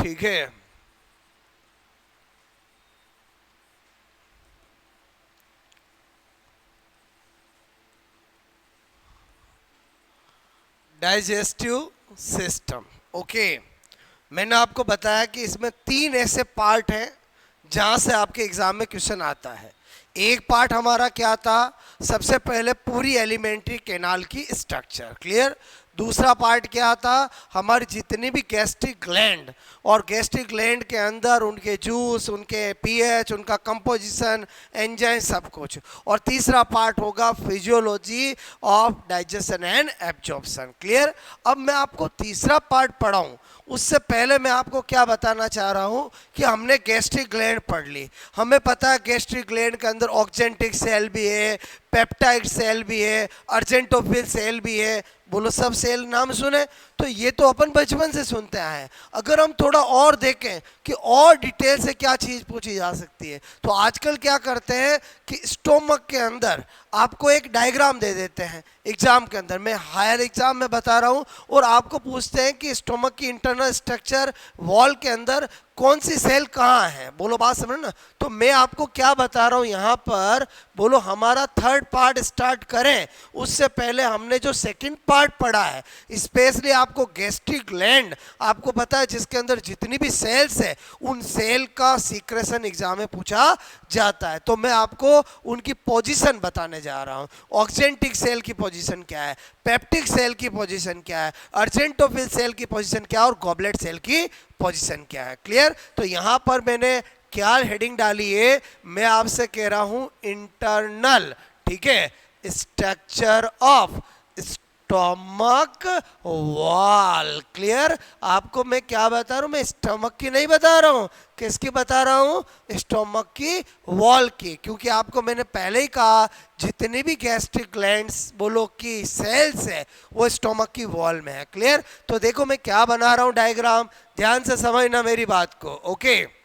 ठीक है। Digestive system, okay. मैंने आपको बताया कि इसमें 3 ऐसे पार्ट हैं जहां से आपके एग्जाम में क्वेश्चन आता है। एक पार्ट हमारा क्या था, सबसे पहले पूरी एलिमेंट्री कैनाल की स्ट्रक्चर, क्लियर। दूसरा पार्ट क्या था, हमारी जितनी भी गैस्ट्रिक ग्लैंड और गैस्ट्रिक ग्लैंड के अंदर उनके जूस, उनके पीएच, उनका कंपोजिशन, एंजाइम, सब कुछ। और तीसरा पार्ट होगा physiology of digestion and absorption, clear. अब मैं आपको तीसरा पार्ट पढ़ाऊं उससे पहले मैं आपको क्या बताना चाह रहा हूं कि हमने गैस्ट्रिक ग्लैंड पढ़ ली, हमें पता है गैस्ट्रिक ग्लैंड के अंदर ऑक्जेंटिक सेल भी है, पेप्टाइड सेल भी है, अर्जेंटोफिल सेल भी है। बोलो, सब सेल नाम सुने? तो ये तो अपन बचपन से सुनते आए हैं। अगर हम थोड़ा और देखें कि और डिटेल से क्या चीज़ पूछी जा सकती है, तो आजकल क्या करते हैं कि स्टोमक के अंदर आपको एक डायग्राम दे देते हैं एग्जाम के अंदर। मैं हायर एग्जाम में बता रहा हूँ और आपको पूछते हैं कि स्टोमक की इंटरनल स्ट्रक्चर, वॉल के अंदर कौन सी सेल कहाँ है। बोलो, बात समझ ना। तो मैं आपको क्या बता रहा हूँ यहाँ पर, बोलो हमारा थर्ड पार्ट स्टार्ट करें उससे पहले हमने जो सेकंड पार्ट पढ़ा है, स्पेशली आपको गैस्ट्रिक ग्लैंड, आपको पता है जिसके अंदर जितनी भी सेल्स है उन सेल का सीक्रेशन एग्जाम में पूछा जाता है। तो मैं आपको उनकी पोजीशन बताने जा रहा हूँ। ऑक्जेंटिक सेल की पोजीशन क्या है, पेप्टिक सेल की पोजीशन क्या है, अर्जेंटोफिल सेल की पोजीशन क्या है और गॉबलेट सेल की पोजीशन क्या है, क्लियर। तो यहां पर मैंने क्या हेडिंग डाली है, मैं आपसे कह रहा हूं इंटरनल, ठीक है, structure of stomach wall, clear. आपको मैं क्या बता रहा हूं, मैं स्टोमक की नहीं बता रहा हूं, किसकी बता रहा हूं, स्टोमक की वॉल की। क्योंकि आपको मैंने पहले ही कहा जितनी भी गैस्ट्रिक ग्लैंड्स बोलो की सेल्स है वो स्टोमक की वॉल में है, क्लियर। तो देखो मैं क्या बना रहा हूं डायग्राम, ध्यान से समझना मेरी बात को, ओके।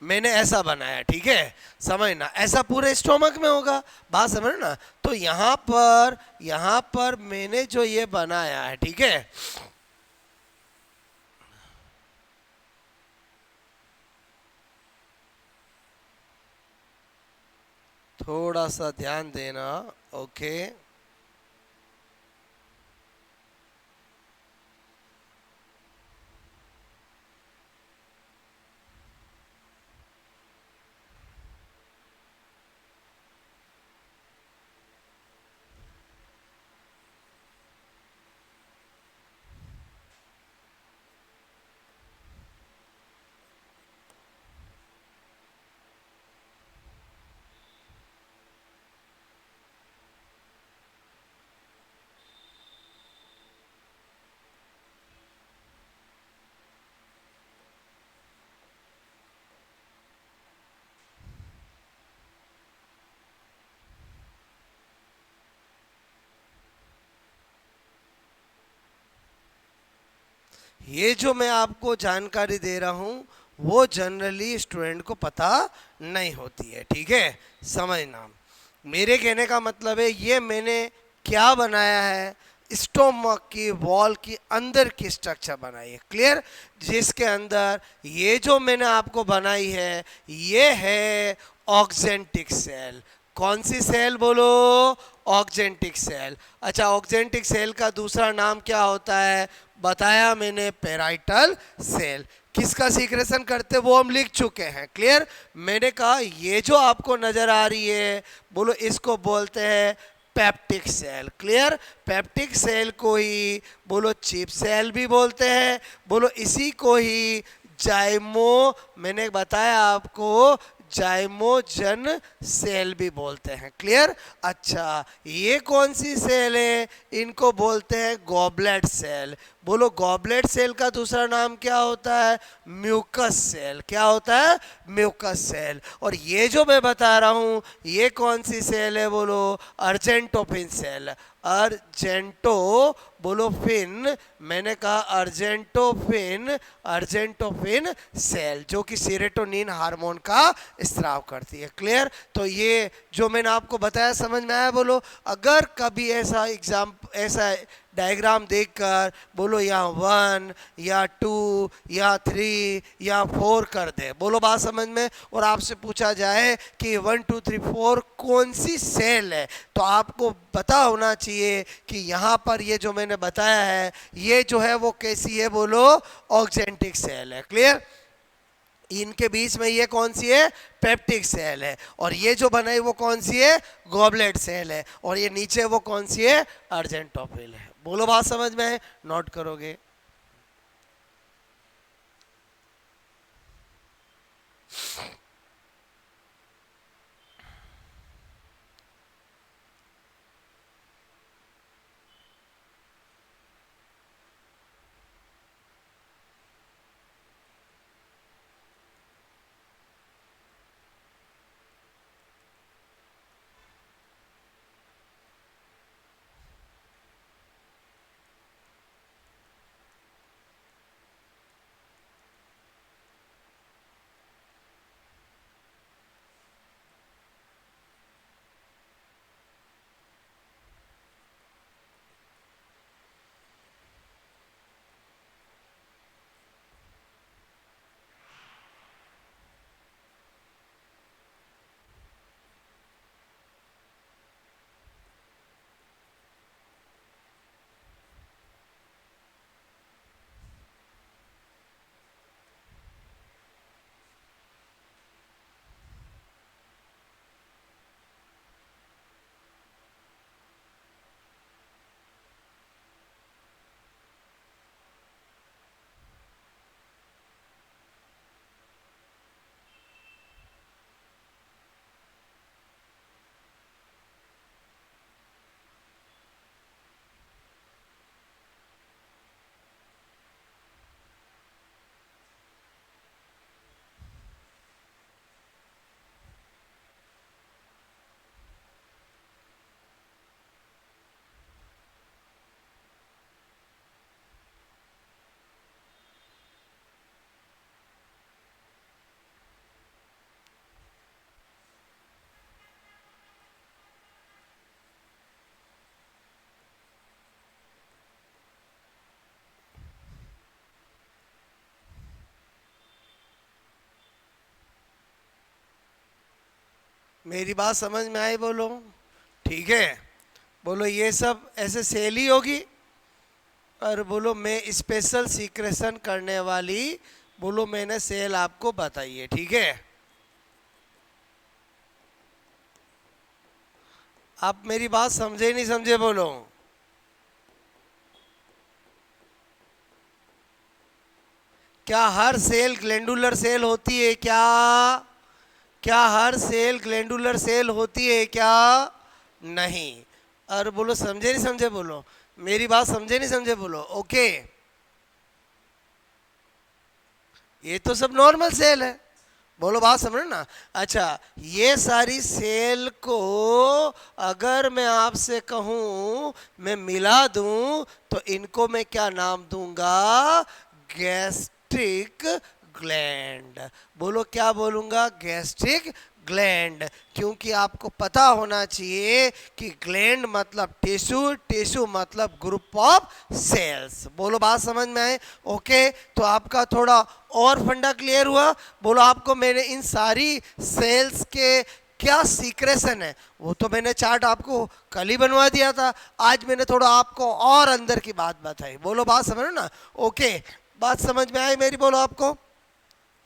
मैंने ऐसा बनाया, ठीक है, समझना, ऐसा पूरे स्टोमक में होगा, बात समझना। तो यहां पर मैंने जो ये बनाया है, ठीक है, थोड़ा सा ध्यान देना, ओके। ये जो मैं आपको जानकारी दे रहा हूं वो जनरली स्टूडेंट को पता नहीं होती है, ठीक है, समझना। मेरे कहने का मतलब है ये मैंने क्या बनाया है, स्टोमक की वॉल की अंदर की स्ट्रक्चर बनाई है, क्लियर। जिसके अंदर ये जो मैंने आपको बनाई है ये है ऑक्जेंटिक सेल। कौन सी सेल बोलो, ऑक्जेंटिक सेल। अच्छा, ऑक्जेंटिक सेल का दूसरा नाम क्या होता है, बताया मैंने, पेराइटल सेल। किसका सीक्रेशन करते वो हम लिख चुके हैं, क्लियर। मैंने कहा ये जो आपको नजर आ रही है बोलो इसको बोलते हैं peptic cell, clear. Peptic cell को ही बोलो चिप सेल भी बोलते हैं, बोलो इसी को ही जाइमो, मैंने बताया आपको, जाइमोजन सेल भी बोलते हैं, क्लियर। अच्छा, ये कौन सी सेल है, इनको बोलते हैं गॉबलेट सेल। बोलो गॉबलेट सेल का दूसरा नाम क्या होता है, म्यूकस सेल। क्या होता है, म्यूकस सेल। और ये जो मैं बता रहा हूं ये कौन सी सेल है, बोलो अर्जेंटोफिन सेल। अर्जेंटो बोलो फिन, मैंने कहा अर्जेंटोफिन, अर्जेंटोफिन सेल जो कि सीरोटोनिन हार्मोन का स्राव करती है, क्लियर। तो ये जो मैंने आपको बताया समझ में आया, बोलो। अगर कभी ऐसा एग्जाम, ऐसा डायग्राम देखकर बोलो यहाँ 1 या 2 या 3 या 4 कर दे। बोलो बात समझ में। और आपसे पूछा जाए कि 1 2 3 4 कौन सी सेल है, तो आपको पता होना चाहिए कि यहाँ पर ये जो मैंने बताया है ये जो है वो कैसी है, बोलो ऑक्जेंटिक सेल है। क्लियर। इनके बीच में ये कौन सी है, पेप्टिक सेल है। और ये जो बनाई वो कौन सी है, गॉबलेट सेल है। और ये नीचे वो कौन सी है, अर्जेंटोफिल है। बोलो बात समझ में है, नोट करोगे। मेरी बात समझ में आई, बोलो ठीक है। बोलो ये सब ऐसे सेल ही होगी। और बोलो मैं स्पेशल सीक्रेशन करने वाली, बोलो मैंने सेल आपको बताई है, ठीक है। आप मेरी बात समझे नहीं समझे, बोलो। क्या हर सेल ग्लैंडुलर सेल होती है क्या? क्या हर सेल ग्लैंडुलर सेल होती है क्या? नहीं। और बोलो समझे नहीं समझे, बोलो मेरी बात समझे नहीं समझे, बोलो ओके। ये तो सब नॉर्मल सेल है, बोलो बात समझो ना। अच्छा, ये सारी सेल को अगर मैं आपसे कहूं मैं मिला दूं तो इनको मैं क्या नाम दूंगा? Gastric gland. बोलो क्या बोलूंगा? Gastric gland. क्योंकि आपको पता होना चाहिए कि ग्लैंड मतलब टिश्यू, टिश्यू मतलब ग्रुप ऑफ सेल्स। बोलो बात समझ में आए? ओके, तो आपका थोड़ा और फंडा क्लियर हुआ। बोलो आपको मैंने इन सारी सेल्स के क्या सीक्रेशन है वो तो मैंने चार्ट आपको कल ही बनवा दिया था। आज मैंने थोड़ा आपको और अंदर की बात बताई। बोलो बात समझो ना। ओके, बात समझ में आई मेरी? बोलो आपको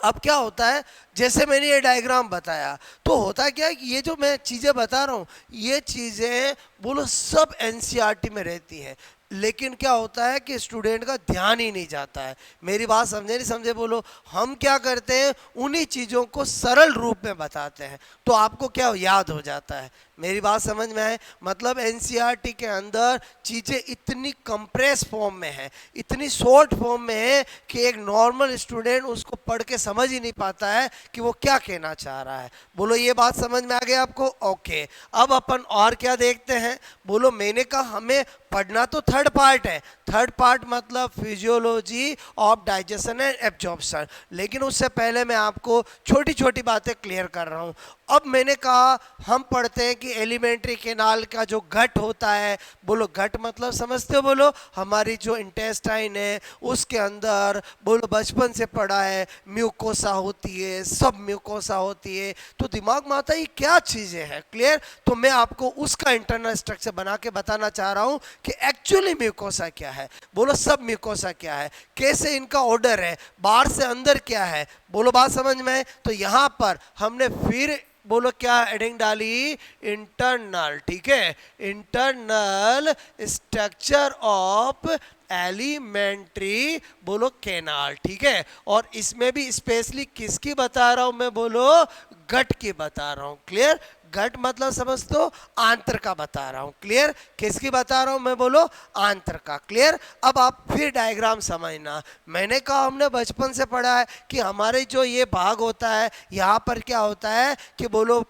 अब क्या होता है, जैसे मैंने ये डायग्राम बताया तो होता क्या है कि ये जो मैं चीज़ें बता रहा हूँ ये चीज़ें बोलो सब एनसीईआरटी में रहती है, लेकिन क्या होता है कि स्टूडेंट का ध्यान ही नहीं जाता है। मेरी बात समझे नहीं समझे, बोलो। हम क्या करते हैं, उन्हीं चीज़ों को सरल रूप में बताते हैं तो आपको क्या याद हो जाता है। मेरी बात समझ में आए? मतलब एनसीईआरटी के अंदर चीज़ें इतनी कंप्रेस फॉर्म में है, इतनी शॉर्ट फॉर्म में है कि एक नॉर्मल स्टूडेंट उसको पढ़ के समझ ही नहीं पाता है कि वो क्या कहना चाह रहा है। बोलो ये बात समझ में आ गई आपको? ओके, अब अपन और क्या देखते हैं। बोलो मैंने कहा हमें पढ़ना तो था थर्ड पार्ट है। थर्ड पार्ट मतलब physiology of digestion and absorption. लेकिन उससे पहले मैं आपको छोटी छोटी बातें क्लियर कर रहा हूँ। अब मैंने कहा हम पढ़ते हैं कि एलिमेंट्री कैनाल का जो गट होता है, बोलो गट मतलब समझते हो, बोलो हमारी जो इंटेस्टाइन है उसके अंदर, बोलो बचपन से पढ़ा है म्यूकोसा होती है, सब म्यूकोसा होती है। तो दिमाग में आता है ये क्या चीज़ें हैं, क्लियर। तो मैं आपको उसका इंटरनल स्ट्रक्चर बना के बताना चाह रहा हूँ कि एक्चुअली म्यूकोसा क्या है, बोलो सब म्यूकोसा क्या है, कैसे इनका ऑर्डर है, बाहर से अंदर क्या है, बोलो बात समझ में है। तो यहाँ पर हमने फिर बोलो क्या हेडिंग डाली, इंटरनल, ठीक है, इंटरनल स्ट्रक्चर ऑफ एलिमेंट्री बोलो कैनाल, ठीक है। और इसमें भी स्पेशली किसकी बता रहा हूं मैं, बोलो गट की बता रहा हूं, क्लियर। गट मतलब समझ तो आंत्र का बता रहा हूं, क्लियर। किसकी बता रहा हूं मैं, बोलो आंत्र का, क्लियर। अब आप फिर डायग्राम समझना। मैंने कहा हमने बचपन से पढ़ा है कि हमारे जो ये भाग होता है यहाँ पर क्या होता है कि बोलो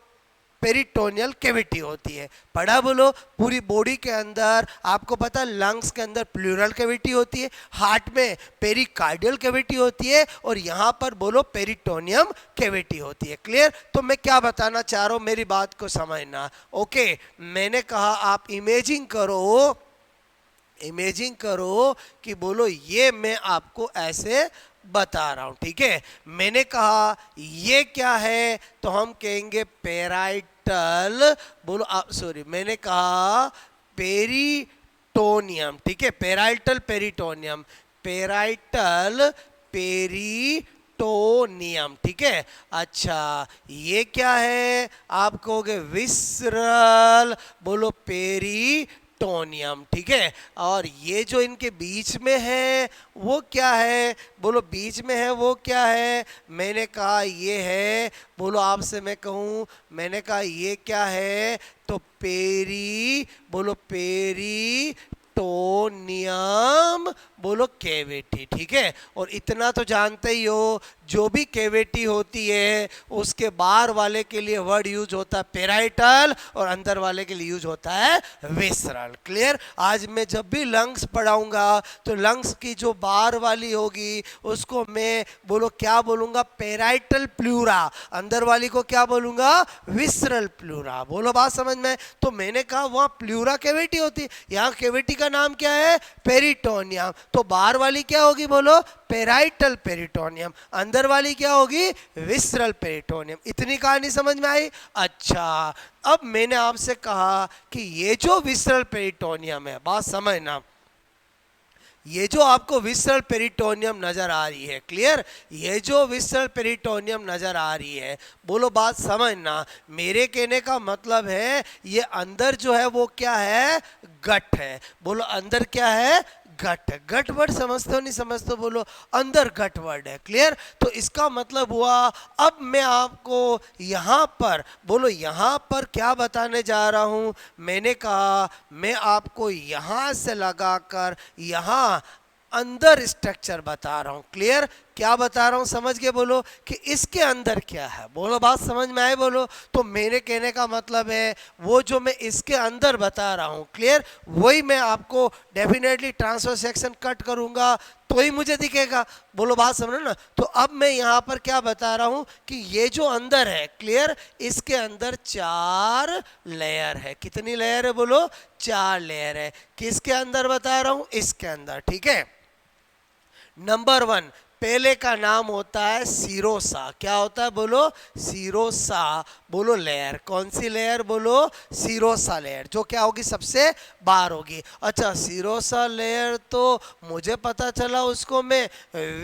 पेरिटोनियल कैविटी होती है, पढ़ा बोलो। पूरी बॉडी के अंदर आपको पता है लंग्स के अंदर प्लूरल कैविटी होती है, हार्ट में पेरिकार्डियल कैविटी होती है, और यहाँ पर बोलो पेरिटोनियम कैविटी होती है, क्लियर। तो मैं क्या बताना चाह रहा हूँ, मेरी बात को समझना, ओके। मैंने कहा आप इमेजिंग करो, इमेजिंग करो कि बोलो ये मैं आपको ऐसे बता रहा हूं, ठीक है। मैंने कहा ये क्या है, तो हम कहेंगे पेराइटल, बोलो आप, सॉरी मैंने कहा पेरिटोनियम, ठीक है, पेराइटल पेरिटोनियम, पेराइटल पेरिटोनियम, ठीक है। अच्छा ये क्या है, आप कहोगे विसरल, बोलो पेरिटोनियम, ठीक है। और ये जो इनके बीच में है वो क्या है, बोलो बीच में है वो क्या है, मैंने कहा ये है, बोलो आपसे मैं कहूँ, मैंने कहा ये क्या है, तो पेरी, बोलो पेरिटोनियम, बोलो कैविटी, ठीक है। और इतना तो जानते ही हो, जो भी कैविटी होती है उसके बाहर वाले के लिए वर्ड यूज होता है पेराइटल, और अंदर वाले के लिए यूज होता है विसरल, क्लियर। आज मैं जब भी लंग्स पढ़ाऊंगा तो लंग्स की जो बाहर वाली होगी उसको मैं बोलो क्या बोलूंगा, पेराइटल प्लूरा, अंदर वाली को क्या बोलूंगा, विसरल प्लूरा, बोलो बात समझ में। तो मैंने कहा वहां प्लूरा कैविटी होती है, यहाँ कैविटी का नाम क्या है, पेरिटोनियम। तो बाहर वाली क्या होगी, बोलो पेराइटल पेरिटोनियम, अंदर वाली क्या होगी, विसरल पेरिटोनियम। इतनी कहानी समझ में आई। अच्छा अब मैंने आपसे कहा कि ये जो विसरल पेरिटोनियम है, बात समझना, ये जो आपको विसरल पेरिटोनियम नजर आ रही है, क्लियर, ये जो विसरल पेरिटोनियम नजर आ रही है, बोलो बात समझना, मेरे कहने का मतलब है ये अंदर जो है वो क्या है, गट है, बोलो अंदर क्या है, गट। गट वर्ड समझते हो नहीं समझते हो, बोलो अंदर गट वर्ड है, क्लियर। तो इसका मतलब हुआ, अब मैं आपको यहाँ पर, बोलो यहाँ पर क्या बताने जा रहा हूँ, मैंने कहा मैं आपको यहाँ से लगाकर यहाँ अंदर स्ट्रक्चर बता रहा हूँ, क्लियर। क्या बता रहा हूँ समझ के बोलो कि इसके अंदर क्या है, बोलो बात समझ में आए, बोलो। तो मेरे कहने का मतलब है वो जो मैं इसके अंदर बता रहा हूँ, क्लियर, वही मैं आपको डेफिनेटली ट्रांसफर सेक्शन कट करूँगा तो ही मुझे दिखेगा, बोलो बात समझो ना। तो अब मैं यहाँ पर क्या बता रहा हूँ कि ये जो अंदर है, क्लियर, इसके अंदर 4 लेयर है। कितनी लेयर है, बोलो 4 लेयर है। किसके अंदर बता रहा हूँ, इसके अंदर, ठीक है। नंबर 1, पहले का नाम होता है सीरोसा। क्या होता है, बोलो सीरोसा, बोलो लेयर। कौन सी लेयर, बोलो सीरोसा लेयर, जो क्या होगी, सबसे बाहर होगी। अच्छा सीरोसा लेयर तो मुझे पता चला उसको मैं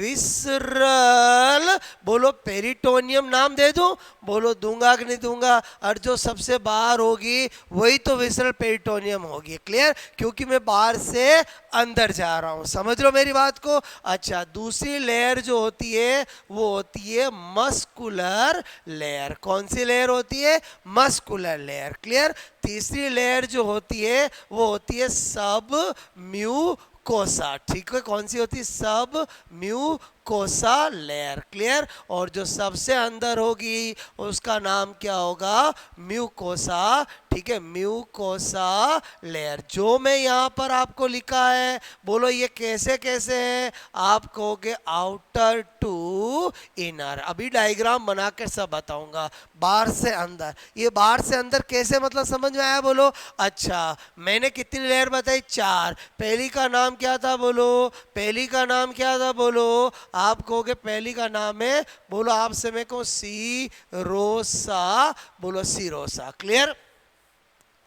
विसरल, बोलो पेरिटोनियम नाम दे दूं, बोलो दूंगा कि नहीं दूंगा। और जो सबसे बाहर होगी वही तो विसरल पेरिटोनियम होगी, क्लियर, क्योंकि मैं बाहर से अंदर जा रहा हूं, समझ लो मेरी बात को। अच्छा दूसरी लेयर जो होती है वो होती है मस्कुलर लेयर। कौन सी लेयर होती है, मस्कुलर लेयर, क्लियर। तीसरी लेयर जो होती है वो होती है सब म्यूकोसा, ठीक है। कौन सी होती है, सब म्यूकोसा, म्यूकोसा लेयर। क्लियर। और जो सबसे अंदर होगी उसका नाम क्या होगा? म्यूकोसा। ठीक है, म्यूकोसा लेयर। जो मैं यहाँ पर आपको लिखा है, बोलो ये कैसे कैसे है? आप कहोगे आउटर टू इनर। अभी डायग्राम बना कर सब बताऊंगा। बाहर से अंदर, ये बाहर से अंदर कैसे, मतलब समझ में आया? बोलो। अच्छा, मैंने कितनी लेयर बताई? 4। पहली का नाम क्या था? बोलो। पहली का नाम क्या था? बोलो। आप कहोगे पहली का नाम है, बोलो आपसे मैं कहूँ सीरोसा। बोलो सीरोसा। क्लियर।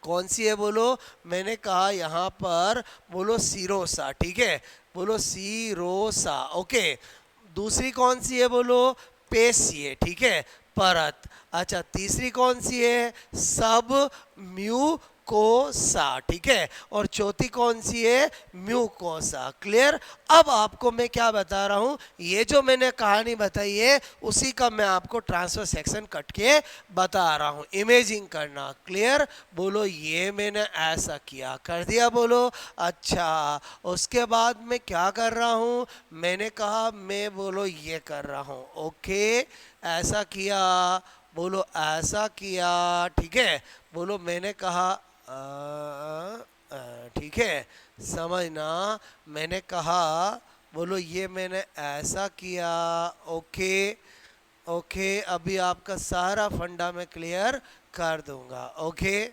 कौन सी है? बोलो। मैंने कहा यहाँ पर बोलो सीरोसा। ठीक है, बोलो सीरोसा। ओके। दूसरी कौन सी है? बोलो पेशिये। ठीक है, परत। अच्छा, तीसरी कौन सी है? सब म्यूकोसा। ठीक है, और चौथी कौन सी है? म्यूकोसा। क्लियर। अब आपको मैं क्या बता रहा हूं, ये जो मैंने कहानी बताई है उसी का मैं आपको ट्रांसफर सेक्शन कट के बता रहा हूं। इमेजिंग करना। क्लियर। बोलो ये मैंने ऐसा किया, कर दिया। बोलो। अच्छा, उसके बाद मैं क्या कर रहा हूं? मैंने कहा मैं बोलो ये कर रहा हूं। ओके, ऐसा किया। बोलो ऐसा किया। ठीक है, बोलो मैंने कहा ठीक है, समझना। मैंने कहा बोलो ये मैंने ऐसा किया। ओके। ओके, अभी आपका सारा फंडा मैं क्लियर कर दूंगा। ओके,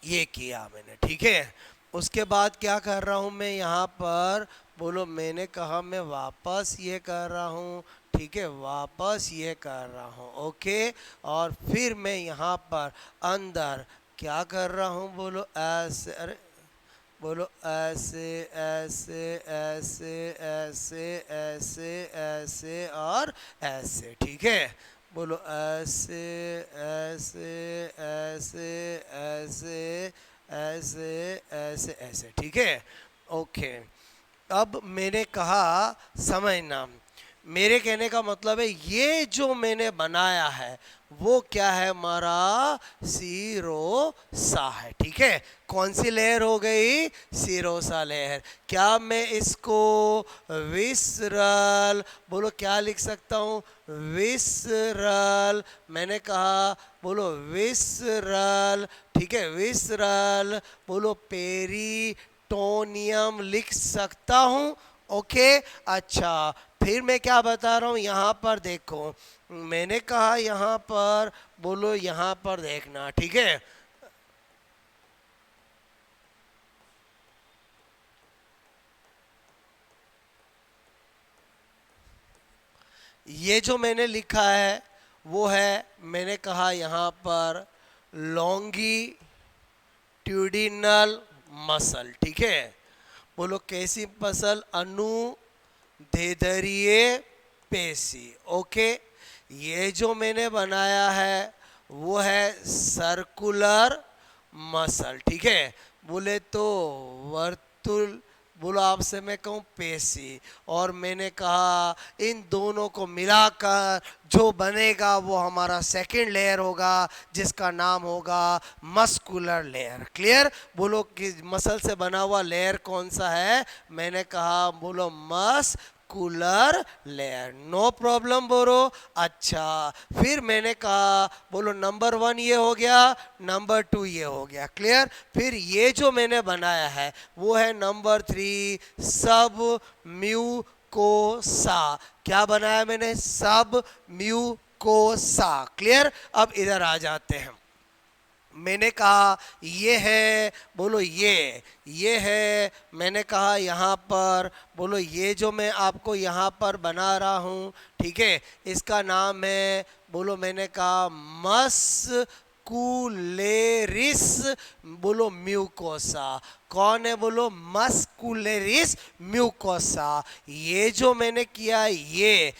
ये किया मैंने। ठीक है, उसके बाद क्या कर रहा हूँ मैं यहाँ पर? बोलो मैंने कहा मैं वापस ये कर रहा हूँ। ठीक है, वापस ये कर रहा हूँ। ओके, और फिर मैं यहाँ पर अंदर क्या कर रहा हूँ? बोलो ऐसे। अरे बोलो ऐसे ऐसे ऐसे ऐसे ऐसे ऐसे और ऐसे। ठीक है, बोलो ऐसे ऐसे ऐसे ऐसे ऐसे ऐसे ऐसे। ठीक है। ओके, अब मैंने कहा समझना, मेरे कहने का मतलब है ये जो मैंने बनाया है वो क्या है? हमारा सीरोसा है। ठीक है, कौन सी लेयर हो गई? Serosa layer. क्या मैं इसको विसरल, बोलो क्या लिख सकता हूँ? विसरल। मैंने कहा बोलो विसरल। ठीक है, विसरल। बोलो पेरिटोनियम लिख सकता हूँ। ओके। अच्छा, फिर मैं क्या बता रहा हूँ यहाँ पर देखो। मैंने कहा यहाँ पर, बोलो यहाँ पर देखना। ठीक है, ये जो मैंने लिखा है वो है, मैंने कहा यहाँ पर लॉन्गिट्यूडिनल मसल। ठीक है, बोलो कैसी मसल? अनुदैर्ध्य पेशी। ओके, ये जो मैंने बनाया है वो है सर्कुलर मसल। ठीक है, बोले तो वर्तुल। बोलो आपसे मैं कहूँ पेशी। और मैंने कहा इन दोनों को मिलाकर जो बनेगा वो हमारा सेकंड लेयर होगा, जिसका नाम होगा मस्कुलर लेयर। क्लियर। बोलो कि मसल से बना हुआ लेयर कौन सा है? मैंने कहा बोलो मस्कुलर लेयर। नो प्रॉब्लम बोलो। अच्छा, फिर मैंने कहा बोलो नंबर 1 ये हो गया, नंबर 2 ये हो गया। क्लियर। फिर ये जो मैंने बनाया है वो है नंबर 3 सब म्यूकोसा। क्या बनाया मैंने? सब म्यूकोसा। क्लियर। अब इधर आ जाते हैं। मैंने कहा ये है, बोलो ये है। मैंने कहा यहाँ पर, बोलो ये जो मैं आपको यहाँ पर बना रहा हूँ, ठीक है, इसका नाम है, बोलो मैंने कहा मस्कुलेरिस। बोलो म्यूकोसा। कौन है? बोलो मस्कुलेरिस म्यूकोसा। ये जो मैंने किया ये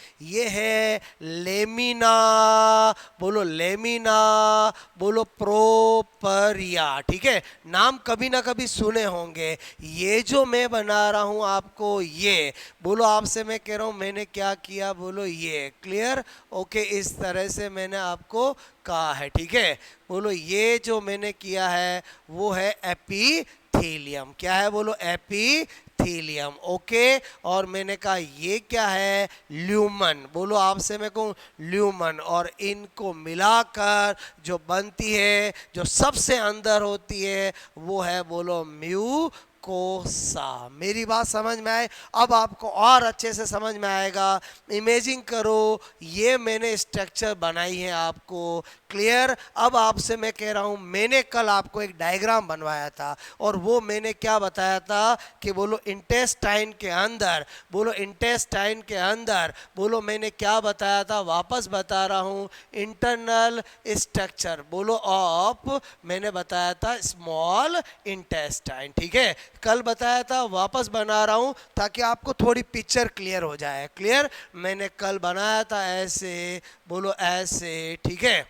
है लेमिना। बोलो लेमिना। बोलो प्रोपरिया। ठीक है, नाम कभी ना कभी सुने होंगे। ये जो मैं बना रहा हूं आपको ये, बोलो आपसे मैं कह रहा हूं मैंने क्या किया? बोलो ये। क्लियर। ओके, इस तरह से मैंने आपको कहा है। ठीक है, बोलो ये जो मैंने किया है वो है एपिथेलियम। क्या है? बोलो एपिथेलियम। इपीथेलियम। ओके, और मैंने कहा ये क्या है, ल्यूमन। बोलो, आपसे मैं कहूँ ल्यूमन, और इनको मिलाकर जो बनती है, जो सबसे अंदर होती है, वो है बोलो म्यूकोसा। मेरी बात समझ में आए? अब आपको और अच्छे से समझ में आएगा। इमेजिन करो, ये मैंने स्ट्रक्चर बनाई है आपको, क्लियर? अब आपसे मैं कह रहा हूं, मैंने कल आपको एक डायग्राम बनवाया था, और वो मैंने क्या बताया था कि बोलो इंटेस्टाइन के अंदर, बोलो इंटेस्टाइन के अंदर, बोलो मैंने क्या बताया था, वापस बता रहा हूं, इंटरनल स्ट्रक्चर बोलो ऑफ, मैंने बताया था स्मॉल इंटेस्टाइन। ठीक है, कल बताया था, वापस बना रहा हूं ताकि आपको थोड़ी पिक्चर क्लियर हो जाए। क्लियर? मैंने कल बनाया था ऐसे, बोलो ऐसे। ठीक है,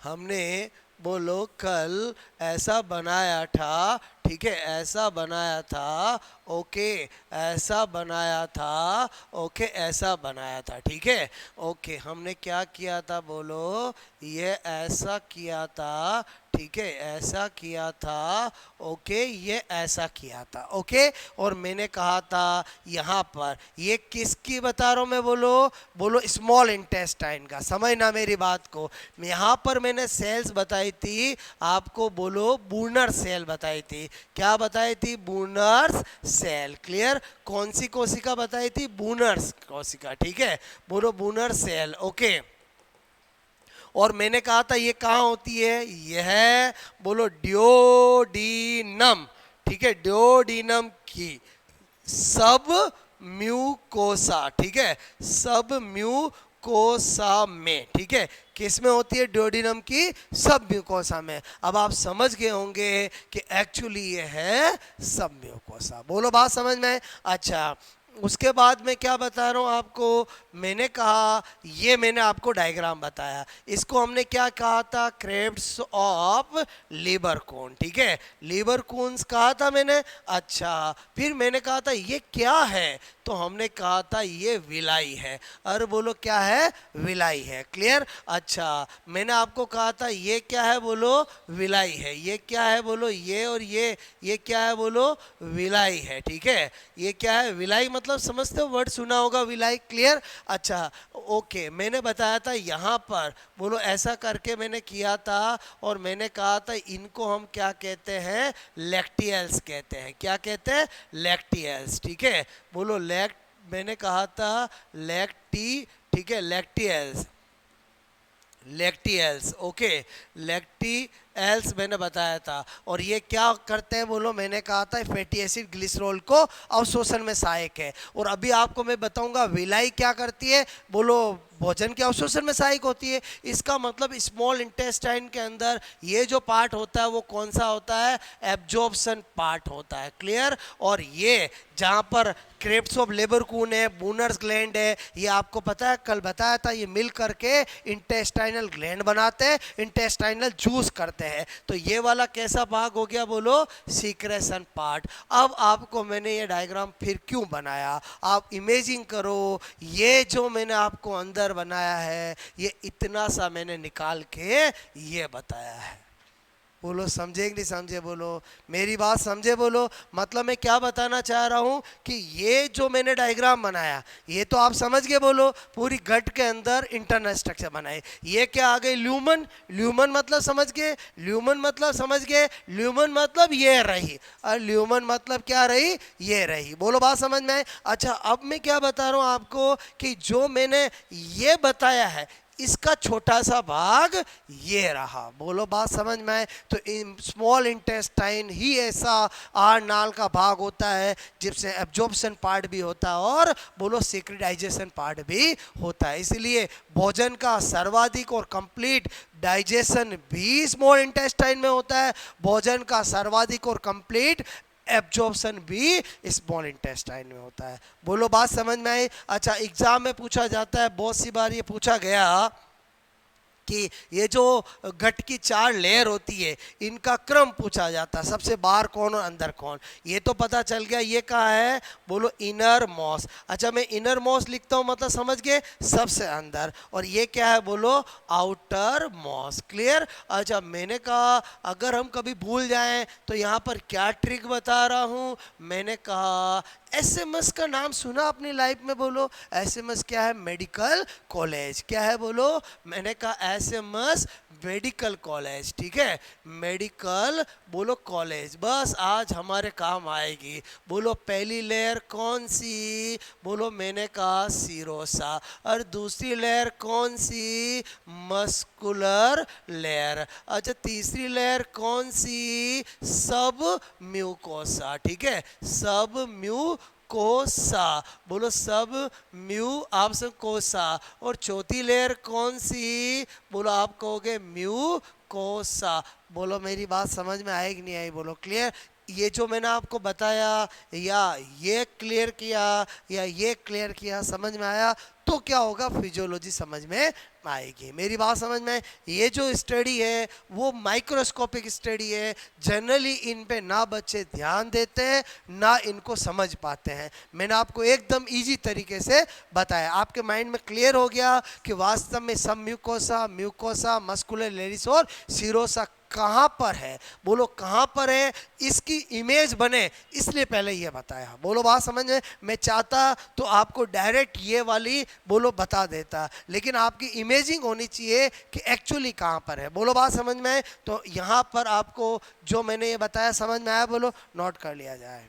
हमने बोलो कल ऐसा बनाया था। ठीक है, ऐसा बनाया था। ओके, ऐसा बनाया था। ओके, ऐसा बनाया था। ठीक है, ओके, हमने क्या किया था, बोलो ये ऐसा किया था। ठीक है, ऐसा किया था। ओके, ये ऐसा किया था। ओके, और मैंने कहा था यहाँ पर, ये किसकी बता रहा हूँ मैं, बोलो बोलो स्मॉल इंटेस्टाइन का। समझना मेरी बात को, यहाँ पर मैंने सेल्स बताई थी आपको, बोलो बूनर सेल बताई थी। क्या बताई थी? बूनर्स सेल। क्लियर? कौन सी कोशिका बताई थी? बूनर्स कोशिका। ठीक है, बोलो बूनर सेल। ओके, और मैंने कहा था ये कहाँ होती है, यह बोलो डियोडीनम। ठीक है, डियोडीनम की सब म्यूकोसा। ठीक है, सब म्यूकोसा में। ठीक है, किस में होती है? डियोडीनम की सब म्यूकोसा में। अब आप समझ गए होंगे कि एक्चुअली ये है सब म्यूकोसा। बोलो, बात समझ में? अच्छा, उसके बाद मैं क्या बता रहा हूँ आपको, मैंने कहा ये मैंने आपको डायग्राम बताया, इसको हमने क्या कहा था? क्रेब्स ऑफ लीबर कोन। ठीक है, लीबर कोन्स कहा था मैंने। अच्छा, फिर मैंने कहा था ये क्या है, तो हमने कहा था ये विलाई है। अरे बोलो क्या है? विलाई है। क्लियर? अच्छा, मैंने आपको कहा था ये क्या है, बोलो विलाई है। ये क्या है, बोलो ये, और ये क्या है, बोलो विलाई है। ठीक है, ये क्या है? विलाई मतलब समझते हो, वर्ड सुना होगा विलाई। क्लियर? अच्छा, ओके, मैंने बताया था यहाँ पर, बोलो ऐसा करके मैंने किया था, और मैंने कहा था इनको हम क्या कहते हैं? लैक्टियल्स कहते हैं। क्या कहते हैं? लैक्टियल्स। ठीक है, बोलो मैंने कहा था लैक्टी। ठीक है, लैक्टियल्स, लैक्टियल्स। ओके, लैक्टियल्स मैंने बताया था। और ये क्या करते हैं, बोलो मैंने कहा था फैटी एसिड ग्लिसरॉल को अवशोषण में सहायक है। और अभी आपको मैं बताऊंगा विलाई क्या करती है, बोलो भोजन के अवशोषण में सहायक होती है। इसका मतलब स्मॉल इंटेस्टाइन के अंदर ये जो पार्ट होता है वो कौन सा होता है? एब्जॉर्प्शन पार्ट होता है। क्लियर? और ये जहाँ पर क्रेब्स ऑफ लेबरकून है, बूनर्स ग्लैंड है, ये आपको पता है, कल बताया था, ये मिल करके इंटेस्टाइनल ग्लैंड बनाते हैं, इंटेस्टाइनल जूस करते हैं। तो ये वाला कैसा भाग हो गया, बोलो सीक्रेशन पार्ट। अब आपको मैंने ये डायग्राम फिर क्यों बनाया, आप इमेजिन करो, ये जो मैंने आपको अंदर बनाया है, ये इतना सा मैंने निकाल के ये बताया है। बोलो समझे कि नहीं समझे? बोलो मेरी बात समझे? बोलो मतलब मैं क्या बताना चाह रहा हूँ कि ये जो मैंने डायग्राम बनाया, ये तो आप समझ गए। बोलो पूरी गट के अंदर इंटरनल स्ट्रक्चर बनाए। ये क्या आ गई? ल्यूमन। ल्यूमन मतलब समझ गए? ल्यूमन मतलब समझ गए? ल्यूमन मतलब ये रही, और ल्यूमन मतलब क्या रही? ये रही। बोलो बात समझ में आए? अच्छा, अब मैं क्या बता रहा हूँ आपको कि जो मैंने ये बताया है, इसका छोटा सा भाग ये रहा। बोलो बात समझ में आए? तो स्मॉल इंटेस्टाइन ही ऐसा आहार नाल का भाग होता है जिससे एब्जॉर्प्शन पार्ट भी होता है और बोलो सिक्रेटाइजेशन पार्ट भी होता है। इसलिए भोजन का सर्वाधिक और कंप्लीट डाइजेशन भी स्मॉल इंटेस्टाइन में होता है, भोजन का सर्वाधिक और कंप्लीट एब्जॉर्प्शन भी स्मॉल इंटेस्टाइन में होता है। बोलो बात समझ में आई? अच्छा, एग्जाम में पूछा जाता है, बहुत सी बार ये पूछा गया कि ये जो घट की 4 लेयर होती है इनका क्रम पूछा जाता है, सबसे बाहर कौन और अंदर कौन। ये तो पता चल गया, ये कहाँ है, बोलो इनर मॉस। अच्छा मैं इनर मॉस लिखता हूँ मतलब समझ गए, सबसे अंदर। और ये क्या है, बोलो आउटर मॉस। क्लियर। अच्छा मैंने कहा अगर हम कभी भूल जाएं तो यहाँ पर क्या ट्रिक बता रहा हूँ, मैंने कहा एसएमएस का नाम सुना अपनी लाइफ में, बोलो एसएमएस क्या है, मेडिकल कॉलेज। क्या है बोलो, मैंने कहा एसएमएस मेडिकल कॉलेज। ठीक है, मेडिकल बोलो कॉलेज, बस आज हमारे काम आएगी। बोलो पहली लेयर कौन सी, बोलो मैंने कहा सीरोसा। और दूसरी लेयर कौन सी, मस्कुलर लेयर। अच्छा तीसरी लेयर कौन सी, सब म्यूकोसा। ठीक है, सब म्यूकोसा, बोलो सब म्यू आप सब कोसा। और चौथी लेयर कौन सी, बोलो आप कहोगे म्यू कोसा। बोलो मेरी बात समझ में आई कि नहीं आई, बोलो क्लियर। ये जो मैंने आपको बताया या ये क्लियर किया या ये क्लियर किया, समझ में आया तो क्या होगा, फिजियोलॉजी समझ में आएगी। मेरी बात समझ में। ये जो स्टडी है वो माइक्रोस्कोपिक स्टडी है, जनरली इन पे ना बच्चे ध्यान देते हैं ना इनको समझ पाते हैं। मैंने आपको एकदम इजी तरीके से बताया, आपके माइंड में क्लियर हो गया कि वास्तव में सब म्यूकोसा, म्यूकोसा, मस्कुलर लेरिस और सीरोसा कहाँ पर है। बोलो कहाँ पर है, इसकी इमेज बने इसलिए पहले ये बताया। बोलो बात समझ में। मैं चाहता तो आपको डायरेक्ट ये वाली बोलो बता देता, लेकिन आपकी इमेजिंग होनी चाहिए कि एक्चुअली कहाँ पर है। बोलो बात समझ में। तो यहाँ पर आपको जो मैंने ये बताया समझ में आया, बोलो नोट कर लिया जाए।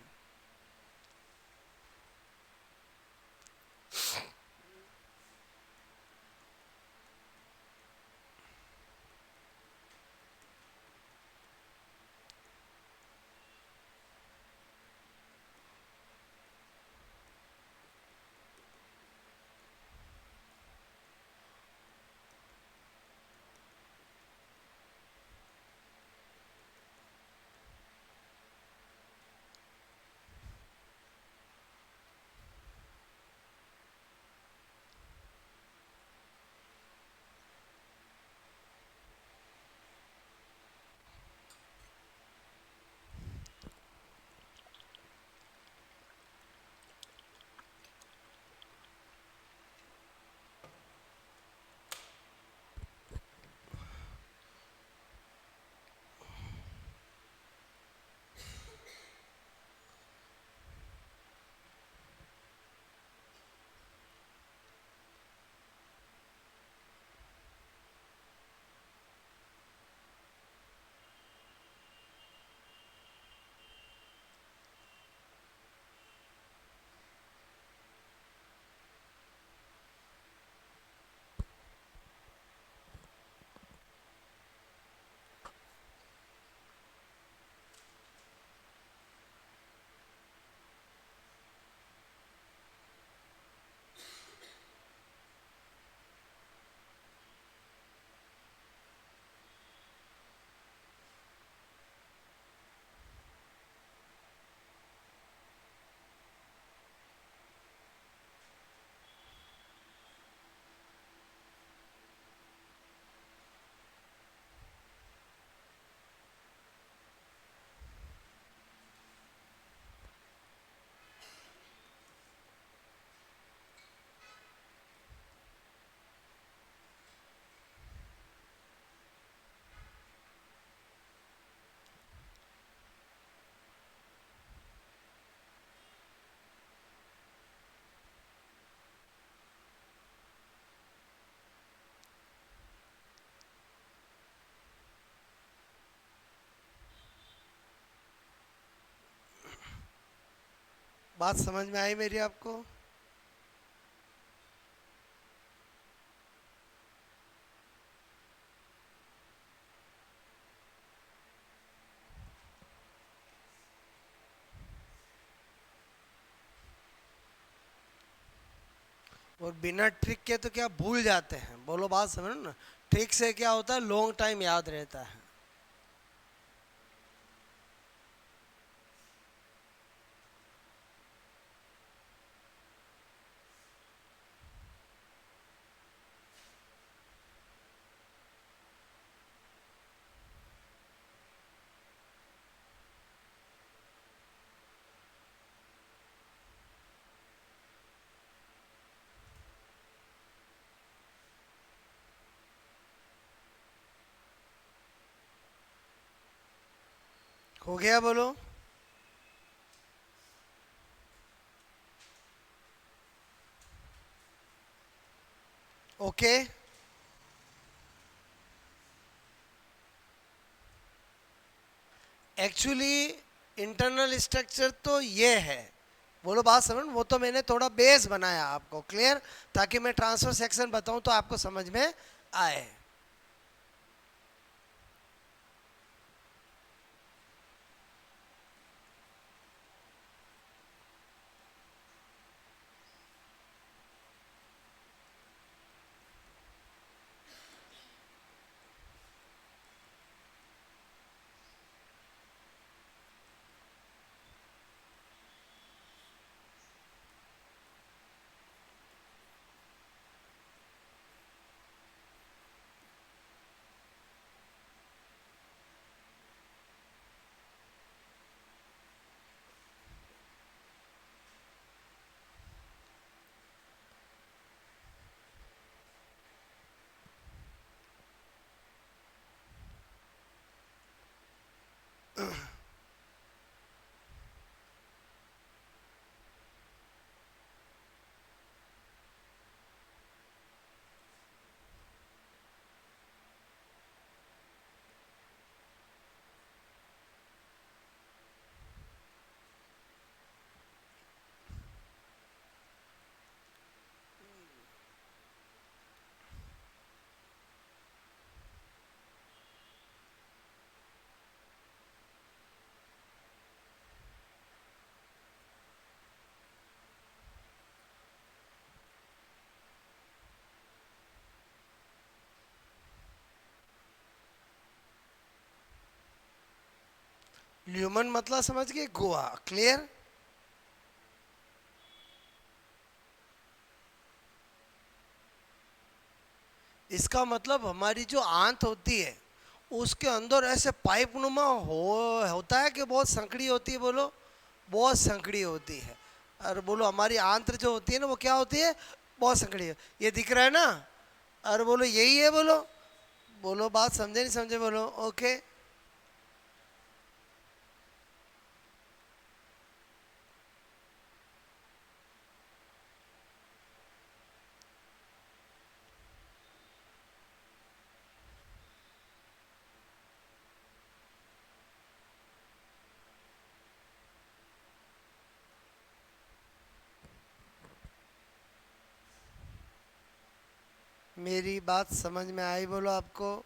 बात समझ में आई मेरी आपको। और बिना ट्रिक के तो क्या भूल जाते हैं, बोलो बात समझ ना। ट्रिक से क्या होता है, लॉन्ग टाइम याद रहता है। हो गया बोलो। ओके, एक्चुअली इंटरनल स्ट्रक्चर तो ये है, बोलो बात समझ, वो तो मैंने थोड़ा बेस बनाया आपको, क्लियर, ताकि मैं ट्रांसफर सेक्शन बताऊं तो आपको समझ में आए। ल्यूमन मतलब समझ गए, गोवा, क्लियर। इसका मतलब हमारी जो आंत होती है उसके अंदर ऐसे पाइप नुमा होता है कि बहुत संकड़ी होती है, बोलो बहुत संकड़ी होती है। और बोलो हमारी आंत्र जो होती है ना वो क्या होती है, बहुत संकड़ी है, ये दिख रहा है ना। और बोलो यही है, बोलो, बोलो बात समझे नहीं समझे, बोलो ओके। मेरी बात समझ में आई, बोलो आपको।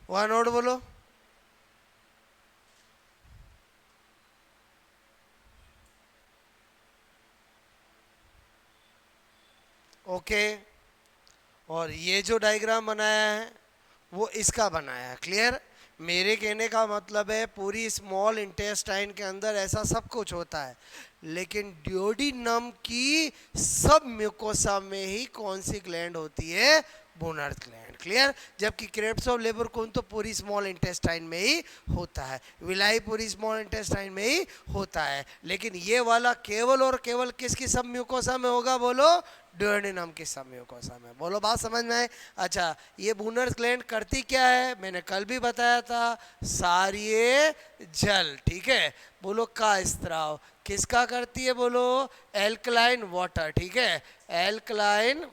वन और बोलो। ओके, और ये जो डायग्राम बनाया है वो इसका बनाया है, क्लियर। मेरे कहने का मतलब है पूरी स्मॉल इंटेस्टाइन के अंदर ऐसा सब कुछ होता है, लेकिन ड्यूोडेनम की सब म्यूकोसा में ही कौन सी ग्लैंड होती है, बोनर्स ग्लैंड, क्लियर। जबकि क्रेब्स ऑफ लेबरकोन तो पूरी स्मॉल इंटेस्टाइन में ही होता है, विलाई पूरी स्मॉल इंटेस्टाइन में ही होता है, लेकिन ये वाला केवल और केवल किसकी सब म्यूकोसा में होगा, बोलो ड्यूोडेनम की सब म्यूकोसा में, बोलो बात समझ में आए। अच्छा, ये बोनर्स ग्लैंड करती क्या है, मैंने कल भी बताया था, सारिये जल, ठीक है, बोलो का स्त्राव किसका करती है, बोलो एल्कलाइन वाटर, ठीक है, एल्कलाइन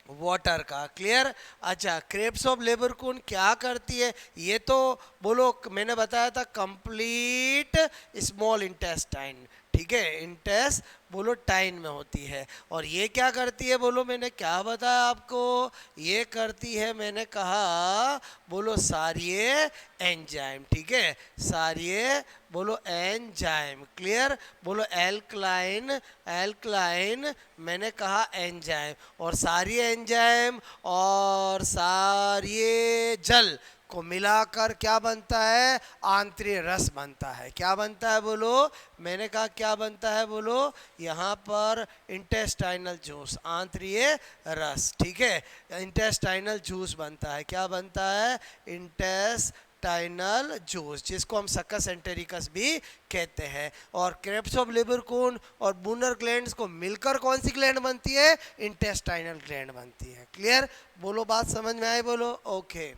वाटर का। क्लियर। अच्छा, क्रेब्स ऑफ लेबरकून क्या करती है? ये तो बोलो मैंने बताया था कंप्लीट स्मॉल इंटेस्टाइन, ठीक है, इंटेस्ट बोलो टाइन में होती है। और ये क्या करती है बोलो, मैंने क्या बताया आपको? ये करती है, मैंने कहा बोलो सारिये एंजाइम, ठीक है, सारिये बोलो एंजाइम। क्लियर। बोलो एल्कलाइन, एल्कलाइन मैंने कहा एंजाइम, और सारी एंजाइम और सारी जल को मिलाकर क्या बनता है? आंतरिक रस बनता है। क्या बनता है बोलो? मैंने कहा क्या बनता है बोलो? यहाँ पर इंटेस्टाइनल जूस, आंतरिक रस, ठीक है, इंटेस्टाइनल जूस बनता है। क्या बनता है? इंटेस्टाइनल जूस, जिसको हम सक्कस एंटेरिकस भी कहते हैं। और क्रेब्स ऑफ लिबरकून और बूनर ग्लैंड्स को मिलकर कौन सी ग्लैंड बनती है? इंटेस्टाइनल ग्लैंड बनती है। क्लियर। बोलो बात समझ में आई बोलो? ओके।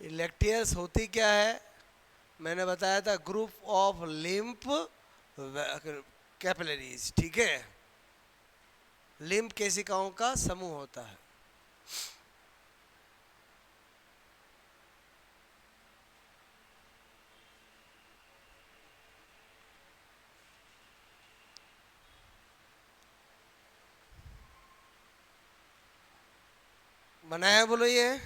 इलेक्टियस होती क्या है? मैंने बताया था ग्रुप ऑफ लिम्फ कैपिलरीज, ठीक है, लिम्फ केशिकाओं का समूह होता है। बनाया बोलो ये?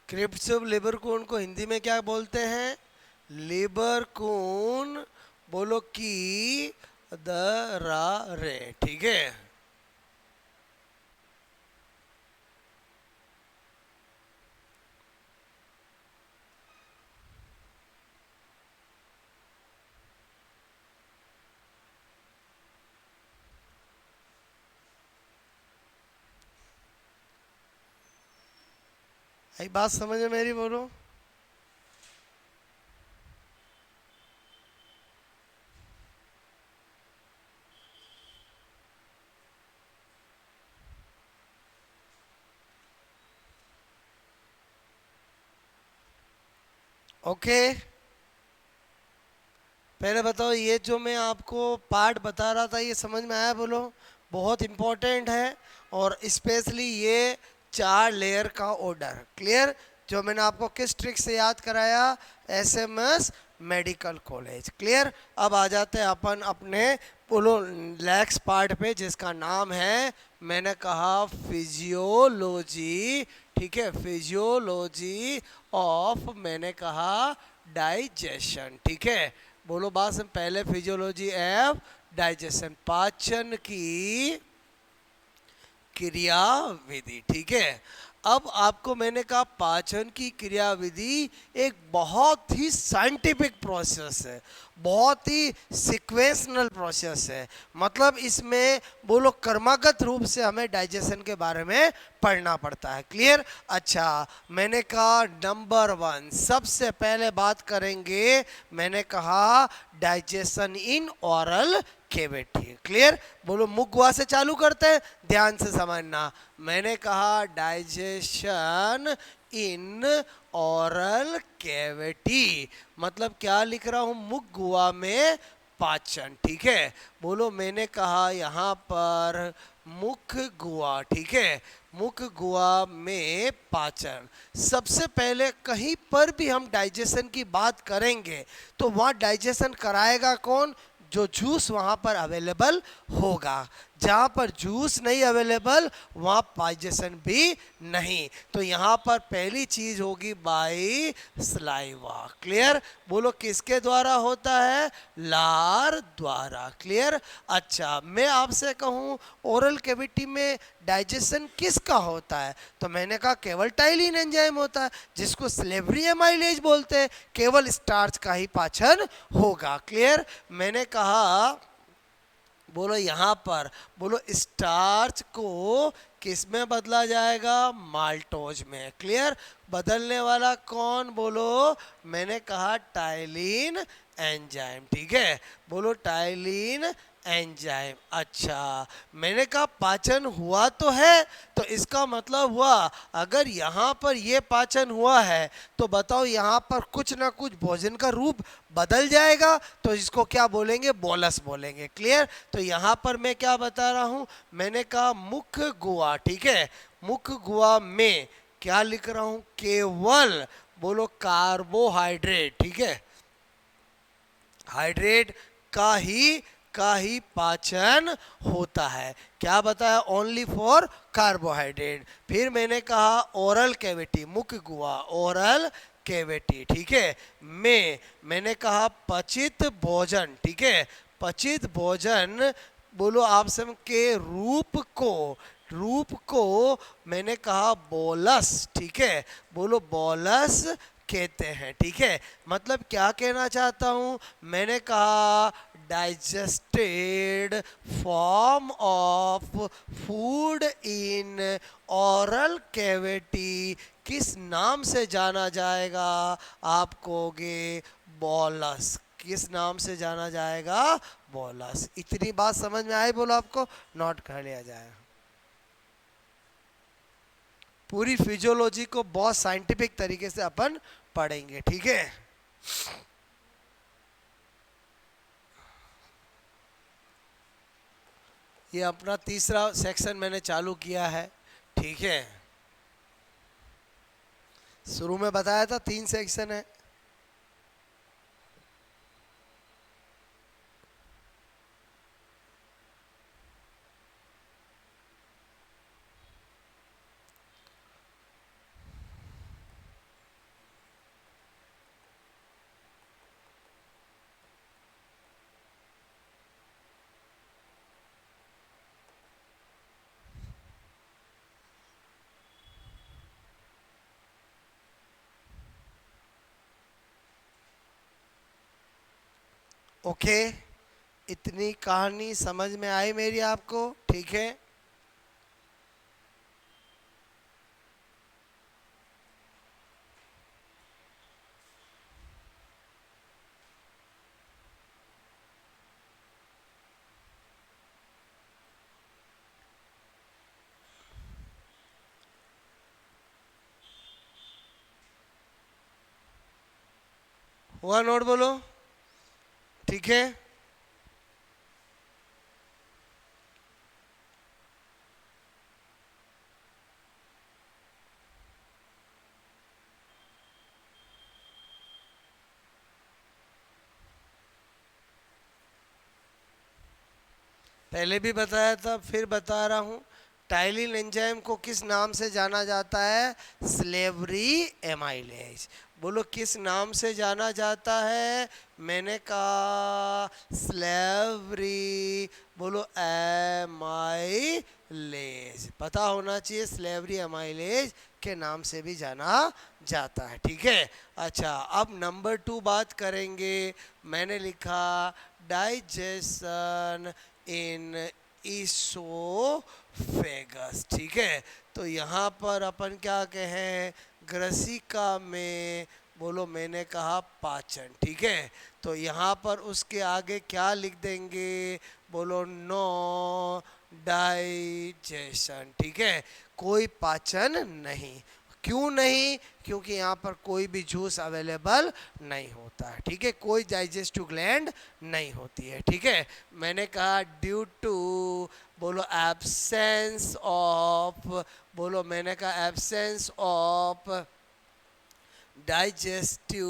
क्रिप्स ऑफ लिबरकून को हिंदी में क्या बोलते हैं? लिबरकून बोलो की दरारे, ठीक है। आई बात समझ में मेरी? बोलो। ओके। पहले बताओ ये जो मैं आपको पार्ट बता रहा था ये समझ में आया बोलो? बहुत इंपॉर्टेंट है, और स्पेशली ये 4 लेयर का ऑर्डर। क्लियर। जो मैंने आपको किस ट्रिक से याद कराया? SMS medical college. क्लियर। अब आ जाते हैं अपन अपने बोलो नेक्स्ट पार्ट पे, जिसका नाम है मैंने कहा फिजियोलॉजी, ठीक है, फिजियोलॉजी ऑफ मैंने कहा डाइजेशन, ठीक है। बोलो बात से पहले फिजियोलॉजी एफ डाइजेशन, पाचन की क्रिया विधि, ठीक है। अब आपको मैंने कहा पाचन की क्रियाविधि एक बहुत ही साइंटिफिक प्रोसेस है, बहुत ही सिक्वेंशनल प्रोसेस है। मतलब इसमें बोलो कर्मागत रूप से हमें डाइजेशन के बारे में पढ़ना पड़ता है। क्लियर? अच्छा, मैंने कहा नंबर 1 सबसे पहले बात करेंगे, मैंने कहा digestion in oral cavity. Clear? बोलो मुख गुहा से चालू करते हैं, ध्यान से समझना। मैंने कहा डाइजेशन इन ओरल कैविटी, मतलब क्या लिख रहा हूं, मुख गुहा में पाचन। ठीक है? बोलो मैंने कहा यहाँ पर मुख गुहा। ठीक है? मुख गुहा में पाचन। सबसे पहले कहीं पर भी हम डाइजेशन की बात करेंगे तो वहाँ डाइजेशन कराएगा कौन? जो जूस वहाँ पर अवेलेबल होगा। जहाँ पर जूस नहीं अवेलेबल वहाँ डाइजेशन भी नहीं। तो यहाँ पर पहली चीज होगी बाई सलाइवा। क्लियर? बोलो किसके द्वारा होता है? लार द्वारा। क्लियर? अच्छा, मैं आपसे कहूँ ओरल कैविटी में डाइजेशन किसका होता है, तो मैंने कहा केवल टाइलिन एंजाइम होता है, जिसको स्लेवरी एमाइलेज बोलते हैं। केवल स्टार्च का ही पाचन होगा। क्लियर? मैंने कहा बोलो यहाँ पर, बोलो स्टार्च को किस में बदला जाएगा? माल्टोज में। क्लियर? बदलने वाला कौन? बोलो मैंने कहा टाइलिन एंजाइम। ठीक है? बोलो टाइलिन एंजाइम। अच्छा, मैंने कहा पाचन हुआ तो है, तो इसका मतलब हुआ अगर यहाँ पर ये पाचन हुआ है तो बताओ यहाँ पर कुछ ना कुछ भोजन का रूप बदल जाएगा, तो इसको क्या बोलेंगे? बोलस बोलेंगे। क्लियर? तो यहाँ पर मैं क्या बता रहा हूँ, मैंने कहा मुख गुहा। ठीक है? मुख गुहा में क्या लिख रहा हूँ? केवल बोलो कार्बोहाइड्रेट। ठीक है? हाइड्रेट का ही पाचन होता है। क्या बताया? Only for carbohydrate. फिर मैंने कहा ओरल कैविटी, मुख गुहा, ओरल कैविटी। ठीक है? मैंने कहा पचित भोजन। ठीक है? पचित भोजन बोलो आप सब के रूप को मैंने कहा बोलस। ठीक है? बोलो बोलस कहते हैं। ठीक है? मतलब क्या कहना चाहता हूं, मैंने कहा digested form of food in oral cavity किस नाम से जाना जाएगा? आप कहोगे बोलस। किस नाम से जाना जाएगा? बोलस। इतनी बात समझ में आई? बोलो आपको नोट कर लिया जाए। पूरी फिजियोलॉजी को बहुत साइंटिफिक तरीके से अपन पढ़ेंगे। ठीक है? ये अपना तीसरा सेक्शन मैंने चालू किया है। ठीक है? शुरू में बताया था 3 सेक्शन है। ओके, इतनी कहानी समझ में आई मेरी आपको? ठीक है? हुआ नोट? बोलो। ठीक है? पहले भी बताया था, फिर बता रहा हूं टाइलिन एंजाइम को किस नाम से जाना जाता है? Slavery amylase. बोलो किस नाम से जाना जाता है? मैंने कहा स्लेवरी। बोलो एमाइलेज, पता होना चाहिए, स्लेवरी एमाइलेज के नाम से भी जाना जाता है। ठीक है, अच्छा अब नंबर 2 बात करेंगे। मैंने लिखा डाइजेशन इन इसोफेगस। ठीक है, तो यहाँ पर अपन क्या कहें? ग्रसिका में। बोलो मैंने कहा पाचन। ठीक है, तो यहाँ पर उसके आगे क्या लिख देंगे? बोलो नो डाइजेशन। ठीक है, कोई पाचन नहीं। क्यों नहीं? क्योंकि यहाँ पर कोई भी जूस अवेलेबल नहीं होता है। ठीक है, कोई डाइजेस्टिव ग्लैंड नहीं होती है। ठीक है, मैंने कहा ड्यू टू। बोलो एब्सेंस ऑफ। बोलो मैंने कहा एब्सेंस ऑफ डाइजेस्टिव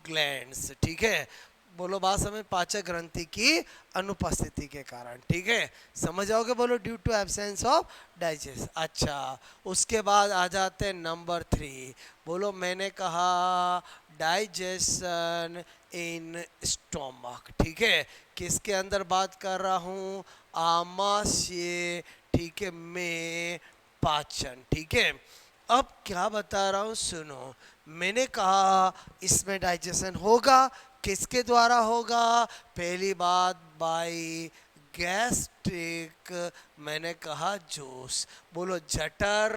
ग्लैंड्स। ठीक है, बोलो बात समझ, पाचक ग्रंथि की अनुपस्थिति के कारण। ठीक है, समझ आओगे? बोलो due to absence of digest. अच्छा, उसके बाद आ जाते हैं नंबर 3। बोलो मैंने कहा डाइजेशन इन स्टोमक। ठीक है, किसके अंदर बात कर रहा हूँ? आमाशय। ठीक है, में पाचन। ठीक है, अब क्या बता रहा हूँ सुनो। मैंने कहा इसमें डाइजेशन होगा, किसके द्वारा होगा? पहली बात बाई गैस्ट्रिक। मैंने कहा जूस। बोलो जठर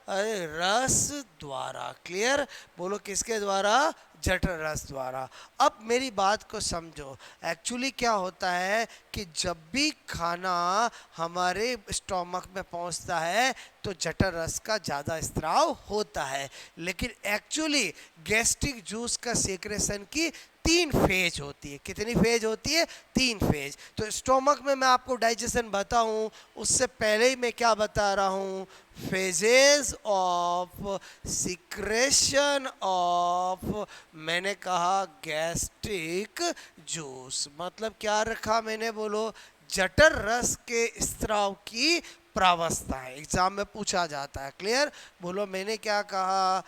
रस द्वारा। क्लियर? बोलो किसके द्वारा? जठर रस द्वारा। अब मेरी बात को समझो। एक्चुअली क्या होता है कि जब भी खाना हमारे स्टोमक में पहुंचता है तो जठर रस का ज़्यादा स्त्राव होता है, लेकिन एक्चुअली गैस्ट्रिक जूस का सेक्रेशन की 3 फेज होती है। कितनी फेज होती है? 3 फेज। तो स्टोमक में मैं आपको डाइजेशन बताऊं उससे पहले ही मैं क्या बता रहा हूं? Phases of secretion of. मैंने कहा गैस्ट्रिक जूस। मतलब क्या रखा मैंने? बोलो जठर रस के स्त्राव की प्रावस्था है। एग्जाम में पूछा जाता है। क्लियर? बोलो मैंने क्या कहा?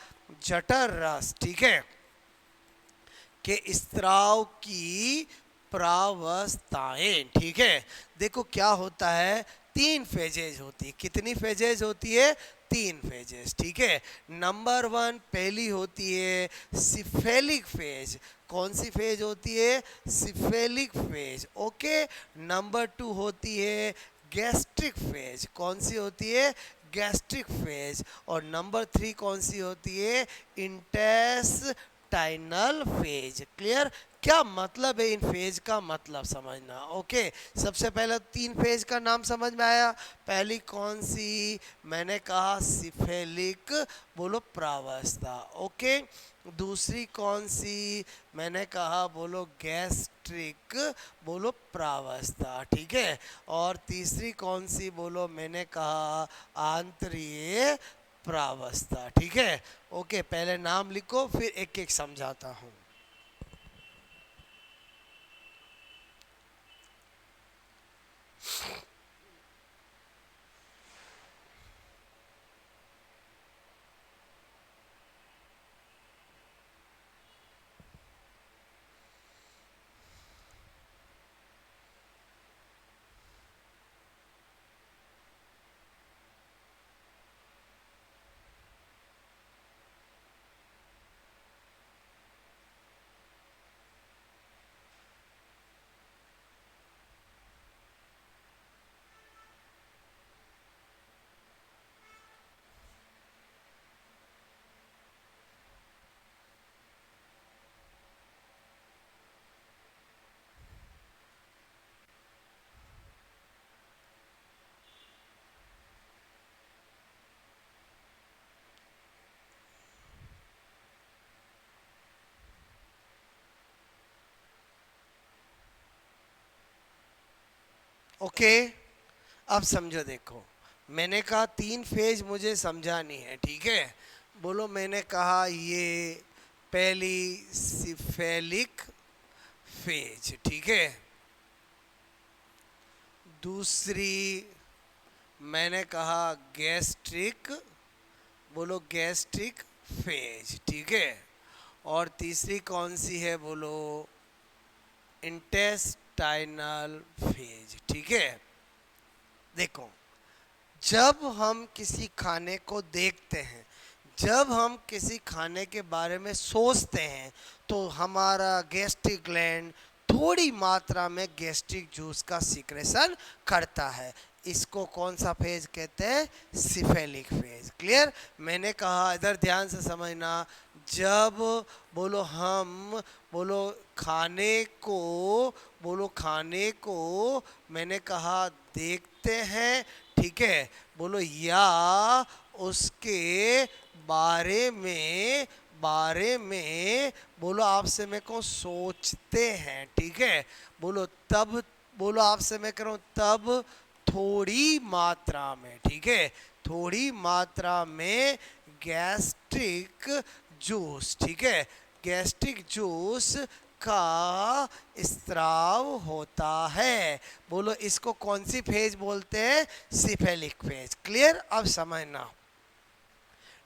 जठर रस। ठीक है, के स्त्राव की प्रावस्थाएं। ठीक है, देखो क्या होता है, 3 फेजेज होती है। कितनी फेजेज होती है? 3 फेजेस। ठीक है, नंबर 1 पहली होती है सिफेलिक फेज। कौन सी फेज होती है? Cephalic phase. ओके, नंबर 2 होती है गैस्ट्रिक फेज। कौन सी होती है? Gastric phase. और नंबर 3 कौन सी होती है? Intestinal phase. क्लियर? क्या मतलब है इन फेज का? मतलब समझना। ओके, सबसे पहले 3 फेज का नाम समझ में आया। पहली कौन सी? मैंने कहा सिफेलिक। बोलो प्रावस्था। ओके, दूसरी कौन सी? मैंने कहा बोलो गैस्ट्रिक। बोलो प्रावस्था। ठीक है, और तीसरी कौन सी? बोलो मैंने कहा आंतरीय प्रावस्था। ठीक है, ओके, पहले नाम लिखो फिर एक एक समझाता हूँ। ओके, अब समझो। देखो मैंने कहा 3 फेज मुझे समझानी है। ठीक है, बोलो मैंने कहा ये पहली सिफेलिक फेज। ठीक है, दूसरी मैंने कहा गैस्ट्रिक, बोलो गैस्ट्रिक फेज, ठीक है। और तीसरी कौन सी है, बोलो इंटेस्टाइनल फेज, ठीक है। देखो, जब हम किसी खाने को देखते हैं, जब हम किसी खाने के बारे में सोचते हैं, तो हमारा गैस्ट्रिक ग्लैंड थोड़ी मात्रा में गैस्ट्रिक जूस का सिक्रेशन करता है। इसको कौन सा फेज कहते हैं, सिफेलिक फेज। क्लियर। मैंने कहा इधर ध्यान से समझना, जब बोलो हम बोलो खाने को, बोलो खाने को मैंने कहा देखते हैं, ठीक है, बोलो या उसके बारे में बोलो आपसे मैं कहूँ सोचते हैं, ठीक है। बोलो तब, बोलो आपसे मैं कह रहा हूँ तब थोड़ी मात्रा में, ठीक है, थोड़ी मात्रा में गैस्ट्रिक जूस, ठीक है, गैस्ट्रिक जूस का स्त्राव होता है। बोलो इसको कौन सी फेज बोलते हैं, सिफेलिक फेज। क्लियर। अब समझना,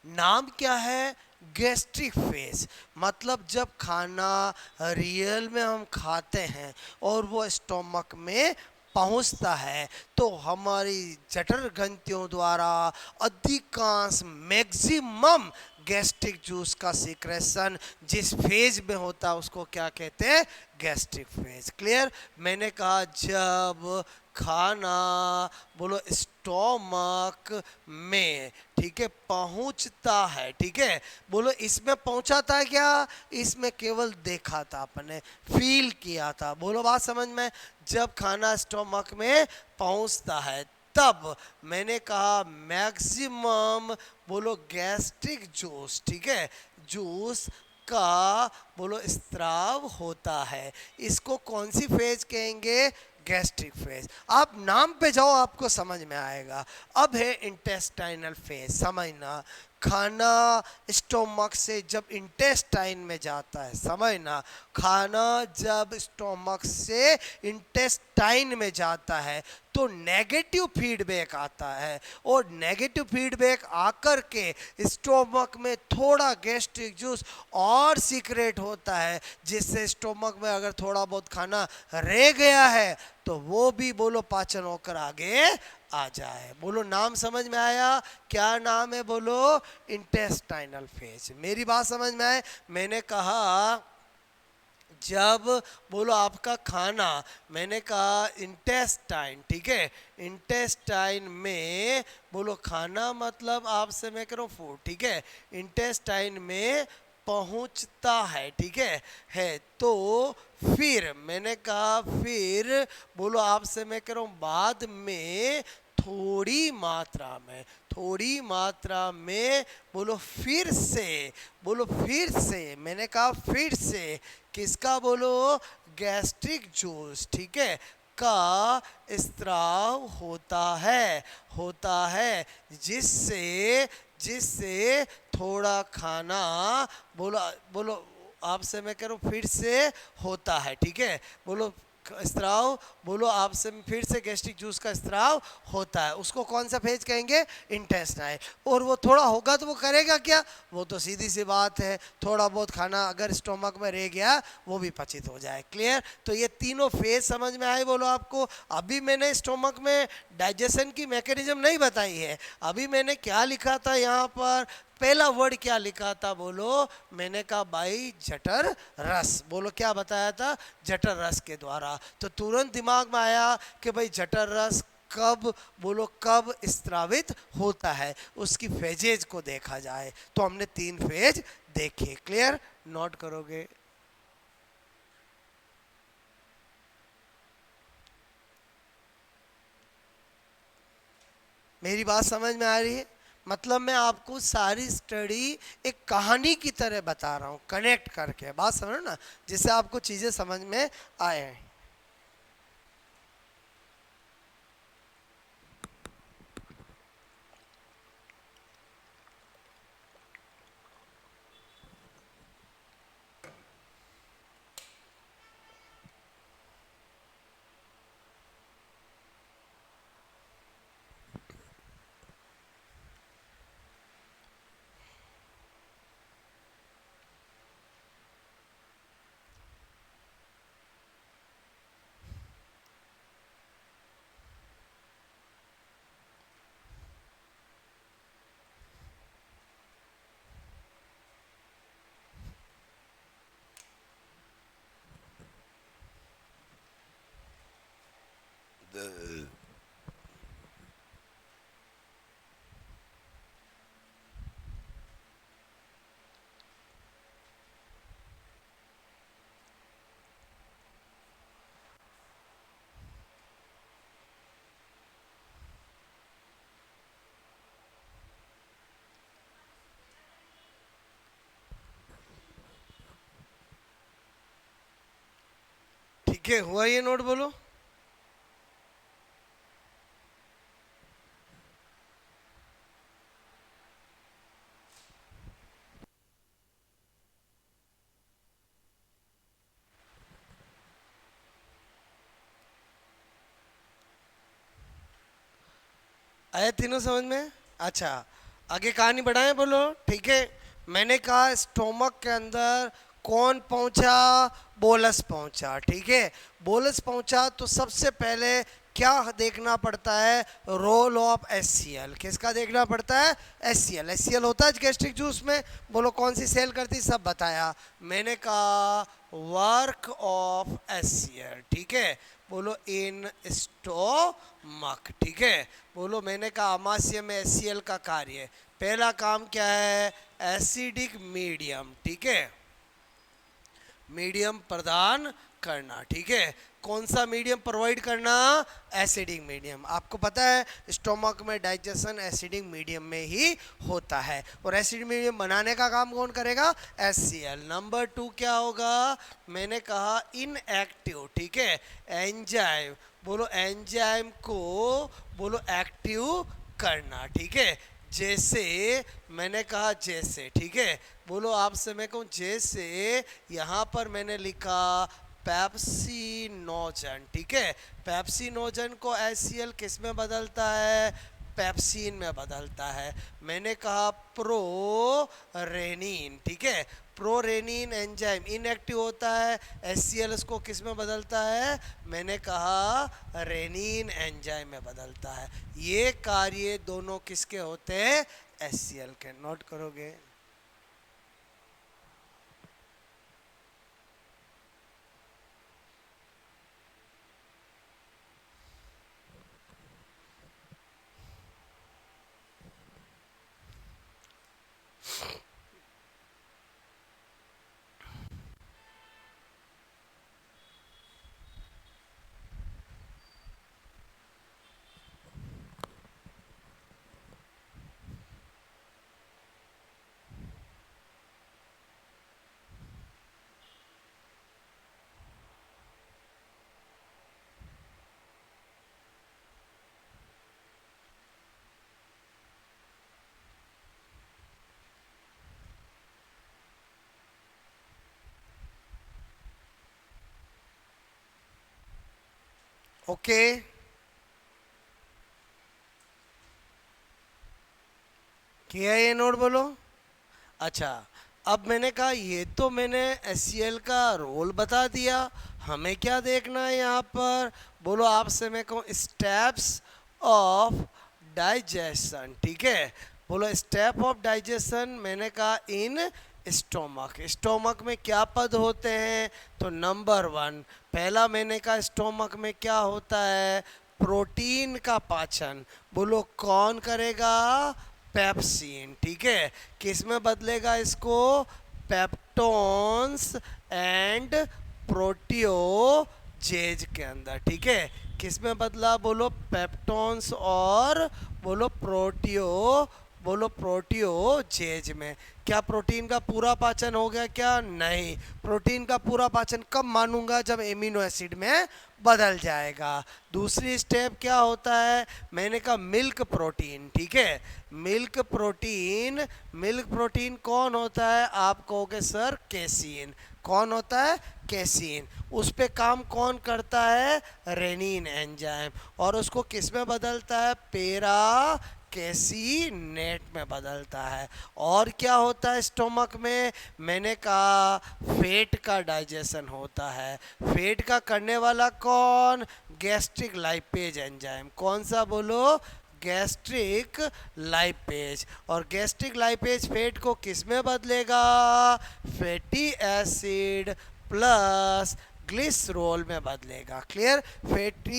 नाम क्या है, गैस्ट्रिक फेज। मतलब जब खाना रियल में हम खाते हैं और वो स्टोमक में पहुंचता है, तो हमारी जठर ग्रंथियों द्वारा अधिकांश मैक्सिमम गैस्ट्रिक जूस का सिक्रेशन जिस फेज में होता है उसको क्या कहते हैं, गैस्ट्रिक फेज। क्लियर। मैंने कहा जब खाना बोलो स्टोमक में, ठीक है, पहुंचता है, ठीक है, बोलो इसमें पहुंचा था क्या, इसमें केवल देखा था आपने, फील किया था। बोलो बात समझ में। जब खाना स्टोमक में पहुंचता है तब मैंने कहा मैक्सिमम बोलो गैस्ट्रिक जूस, ठीक है, जूस का बोलो स्त्राव होता है। इसको कौन सी फेज कहेंगे, गैस्ट्रिक फेज। आप नाम पे जाओ आपको समझ में आएगा। अब है इंटेस्टाइनल फेज। समझना, खाना स्टोमक से जब इंटेस्टाइन में जाता है, समझना, खाना जब स्टोमक से इंटेस्टाइन में जाता है तो नेगेटिव फीडबैक आता है, और नेगेटिव फीडबैक आकर के स्टोमक में थोड़ा गैस्ट्रिक जूस और सीक्रेट होता है, जिससे स्टोमक में अगर थोड़ा बहुत खाना रह गया है तो वो भी बोलो पाचन होकर आगे आ जाए। बोलो नाम समझ में आया, क्या नाम है, बोलो इंटेस्टाइनल फेज। मेरी बात समझ में आए। मैंने कहा जब बोलो आपका खाना, मैंने कहा इंटेस्टाइन, ठीक है, इंटेस्टाइन में बोलो खाना मतलब आपसे मैं कह रहा हूँ फूड, ठीक है, इंटेस्टाइन में पहुंचता है, ठीक है तो फिर मैंने कहा फिर बोलो आपसे मैं कह रहा हूँ बाद में थोड़ी मात्रा में, थोड़ी मात्रा में बोलो फिर से, बोलो फिर से, मैंने कहा फिर से किसका, बोलो गैस्ट्रिक जूस, ठीक है, का स्त्राव होता है जिससे जिससे थोड़ा खाना बोलो बोलो आपसे मैं कह रहा हूँ फिर से होता है, ठीक है, बोलो स्त्राव, बोलो आपसे फिर से गैस्ट्रिक जूस का स्त्राव होता है, उसको कौन सा फेज कहेंगे, इंटेस्टाइन। और वो थोड़ा होगा तो वो करेगा क्या, वो तो सीधी सी बात है, थोड़ा बहुत खाना अगर स्टोमक में रह गया वो भी पचित हो जाए। क्लियर। तो ये तीनों फेज समझ में आए। बोलो आपको अभी मैंने स्टोमक में डाइजेशन की मैकेनिज्म नहीं बताई है, अभी मैंने क्या लिखा था यहाँ पर, पहला वर्ड क्या लिखा था, बोलो मैंने कहा भाई जठर रस। बोलो क्या बताया था, जठर रस के द्वारा। तो तुरंत दिमाग में आया कि भाई जठर रस कब, बोलो कब स्त्रावित होता है, उसकी फेजेज को देखा जाए तो हमने 3 फेज देखे। क्लियर। नोट करोगे। मेरी बात समझ में आ रही है। मतलब मैं आपको सारी स्टडी एक कहानी की तरह बता रहा हूँ, कनेक्ट करके। बात समझो ना, जिससे आपको चीज़ें समझ में आए। ठीक है, हुआ ये नोट बोलो। आया तीनों समझ में? अच्छा, आगे कहानी बढ़ाएं बोलो। ठीक है, मैंने कहा स्टोमक के अंदर कौन पहुंचा? बोलस पहुंचा। ठीक है, बोलस पहुंचा तो सबसे पहले क्या देखना पड़ता है? Role of HCl. किसका देखना पड़ता है? एचसीएल। एचसीएल होता है गैस्ट्रिक जूस में। बोलो कौन सी सेल करती, सब बताया। मैंने कहा वर्क ऑफ एचसीएल। ठीक है, बोलो इन स्टोमक। ठीक है, बोलो मैंने कहा आमाशय में एचसीएल का कार्य, पहला काम क्या है? Acidic medium. ठीक है, मीडियम प्रदान करना। ठीक है, कौन सा मीडियम प्रोवाइड करना? Acidic medium. आपको पता है स्टोमक में डाइजेशन एसिडिक मीडियम में ही होता है, और एसिडिक मीडियम बनाने का काम कौन करेगा? एचसीएल। नंबर 2 क्या होगा? मैंने कहा इनएक्टिव। ठीक है, एंजाइम। बोलो एंजाइम को बोलो एक्टिव करना। ठीक है, जैसे मैंने कहा जैसे। ठीक है, बोलो आपसे मैं कहूँ जैसे, यहाँ पर मैंने लिखा पेप्सिनोजन। ठीक है, पेप्सिनोजन को एचसीएल किस में बदलता है? पेप्सिन में बदलता है। मैंने कहा प्रोरेनिन। ठीक है, प्रोरेनिन एंजाइम इनएक्टिव होता है, एचसीएल इसको किस में बदलता है? मैंने कहा रेनिन एंजाइम में बदलता है। ये कार्य दोनों किसके होते हैं? एचसीएल के। नोट करोगे? ओके, किया ये नोट बोलो। अच्छा, अब मैंने कहा ये तो मैंने एचसीएल का रोल बता दिया, हमें क्या देखना है यहाँ पर? बोलो आपसे मैं कहूँ स्टेप्स ऑफ डाइजेशन। ठीक है, बोलो स्टेप ऑफ डाइजेशन। मैंने कहा इन स्टोमक। स्टोमक में क्या पद होते हैं? तो नंबर 1, पहला मैंने कहा स्टोमक में क्या होता है? प्रोटीन का पाचन। बोलो कौन करेगा? पेप्सिन। ठीक है, किस में बदलेगा इसको? पेप्टोन्स एंड प्रोटियोजेज के अंदर। ठीक है, किस में बदला? बोलो पेप्टोन्स और बोलो प्रोटियोजेज में। क्या प्रोटीन का पूरा पाचन हो गया क्या? नहीं, प्रोटीन का पूरा पाचन कब मानूंगा? जब एमिनो एसिड में बदल जाएगा। दूसरी स्टेप क्या होता है? मैंने कहा मिल्क प्रोटीन। ठीक है, मिल्क प्रोटीन कौन होता है? आप कहोगे सर केसीन। कौन होता है? केसीन। उस पे काम कौन करता है? Rennin enzyme. और उसको किस में बदलता है? पेरा कैसीनेट में बदलता है। और क्या होता है स्टोमक में? मैंने कहा फेट का डाइजेशन होता है। फेट का करने वाला कौन? Gastric lipase enzyme. कौन सा? बोलो गैस्ट्रिक लाइपेज। और गैस्ट्रिक लाइपेज फेट को किस में बदलेगा? फैटी एसिड प्लस ग्लिसरॉल में बदलेगा। क्लियर?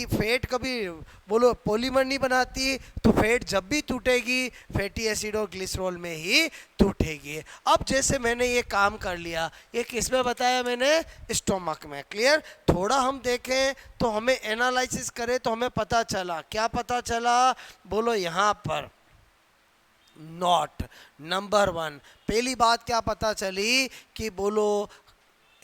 फैट कभी बोलो पॉलीमर नहीं बनाती, तो फैट जब भी टूटेगी फैटी एसिड और ग्लिसरॉल में ही टूटेगी। अब जैसे मैंने ये काम कर लिया, ये किस में बताया मैंने? स्टोमक में। क्लियर? थोड़ा हम देखें तो हमें एनालिसिस करें तो हमें पता चला, क्या पता चला? बोलो यहाँ पर नॉट नंबर 1। पहली बात क्या पता चली कि बोलो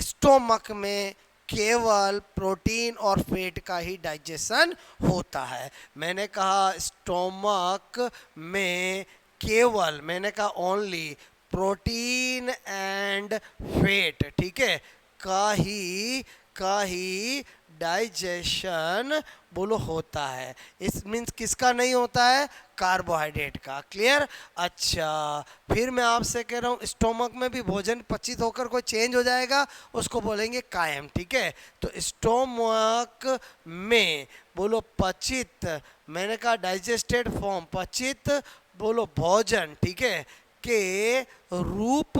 स्टोमक में केवल प्रोटीन और फैट का ही डाइजेशन होता है। मैंने कहा स्टोमक में केवल, मैंने कहा ओनली प्रोटीन एंड फैट, ठीक है, का ही डाइजेशन बोलो होता है। इस मीन्स किसका नहीं होता है? कार्बोहाइड्रेट का। क्लियर? अच्छा, फिर मैं आपसे कह रहा हूँ स्टोमक में भी भोजन पचित होकर कोई चेंज हो जाएगा, उसको बोलेंगे कायम। ठीक है, तो स्टोमक में बोलो पचित, मैंने कहा डाइजेस्टेड फॉर्म, पचित बोलो भोजन, ठीक है, के रूप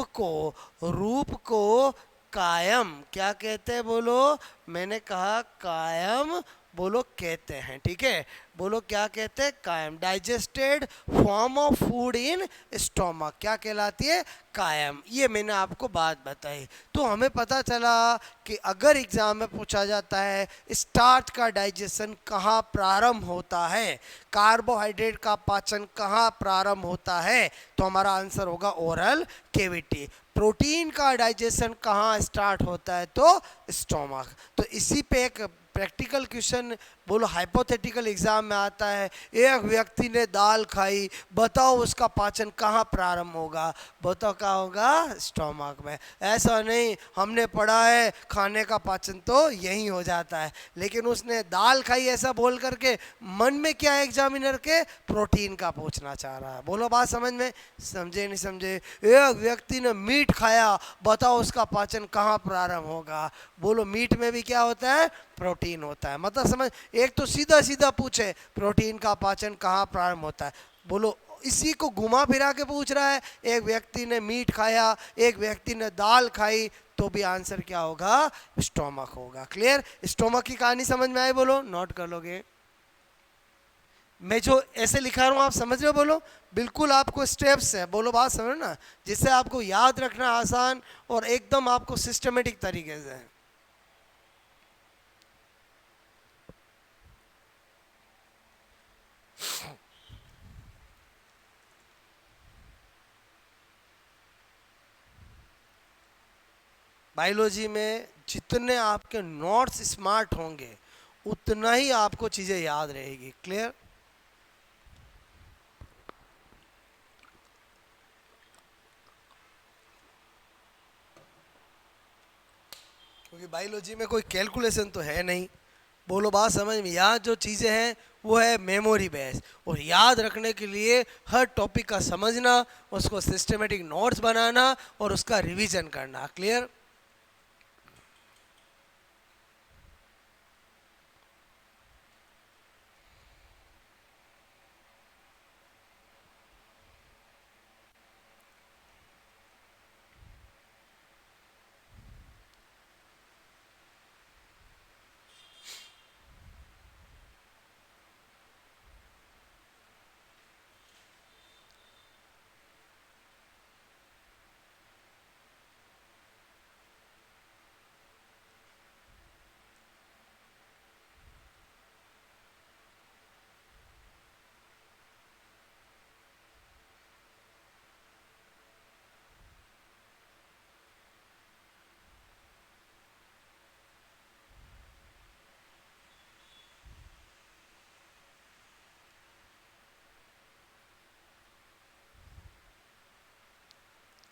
को कायम क्या कहते हैं? बोलो, मैंने कहा कायम बोलो कहते हैं। ठीक है, बोलो क्या कहते हैं? कायम। Digested form of food in stomach क्या कहलाती है? कायम। ये मैंने आपको बात बताई। तो हमें पता चला कि अगर एग्जाम में पूछा जाता है स्टार्च का डाइजेशन कहाँ प्रारंभ होता है, कार्बोहाइड्रेट का पाचन कहाँ प्रारंभ होता है, तो हमारा आंसर होगा ओरल कैविटी। प्रोटीन का डाइजेशन कहाँ स्टार्ट होता है? तो स्टोमक। तो इसी पे एक प्रैक्टिकल क्वेश्चन बोलो हाइपोथेटिकल एग्जाम में आता है, एक व्यक्ति ने दाल खाई, बताओ उसका पाचन कहाँ प्रारंभ होगा? बताओ कहाँ होगा? स्टोमक में। ऐसा नहीं, हमने पढ़ा है खाने का पाचन तो यही हो जाता है, लेकिन उसने दाल खाई ऐसा बोल करके मन में क्या एग्जामिनर के? प्रोटीन का पूछना चाह रहा है। बोलो बात समझ में? समझे नहीं समझे? एक व्यक्ति ने मीट खाया, बताओ उसका पाचन कहाँ प्रारंभ होगा? बोलो मीट में भी क्या होता है? प्रोटीन होता है। मतलब समझ, एक तो सीधा सीधा पूछे प्रोटीन का पाचन कहाँ प्रारंभ होता है, बोलो इसी को घुमा फिरा के पूछ रहा है। एक व्यक्ति ने मीट खाया, एक व्यक्ति ने दाल खाई, तो भी आंसर क्या होगा? स्टोमक होगा। क्लियर? स्टोमक की कहानी समझ में आई? बोलो, नोट कर लोगे? मैं जो ऐसे लिखा रहा हूँ आप समझ रहे हो? बोलो, बिल्कुल आपको स्टेप्स है, बोलो बात समझ ना, जिससे आपको याद रखना आसान और एकदम आपको सिस्टमेटिक तरीके से है। बायोलॉजी में जितने आपके नोट्स स्मार्ट होंगे उतना ही आपको चीज़ें याद रहेगी। क्लियर? क्योंकि बायोलॉजी में कोई कैलकुलेशन तो है नहीं। बोलो बात समझ में? यहाँ जो चीज़ें हैं वो है मेमोरी बेस, और याद रखने के लिए हर टॉपिक का समझना, उसको सिस्टमेटिक नोट्स बनाना और उसका रिवीजन करना। क्लियर?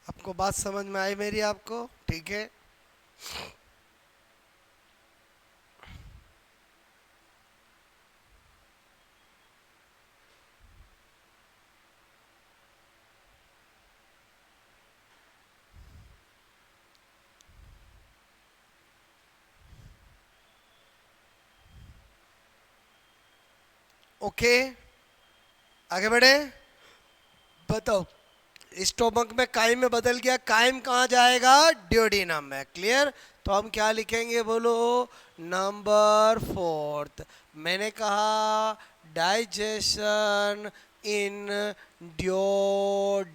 आपको बात समझ में आई मेरी? आपको ठीक है? ओके, आगे बढ़े। बताओ, स्टोमक में काइम में बदल गया, काइम कहाँ जाएगा, ड्यूडेनम में। क्लियर। तो हम क्या लिखेंगे बोलो, नंबर 4 मैंने कहा डाइजेशन इन ड्यूडेनम।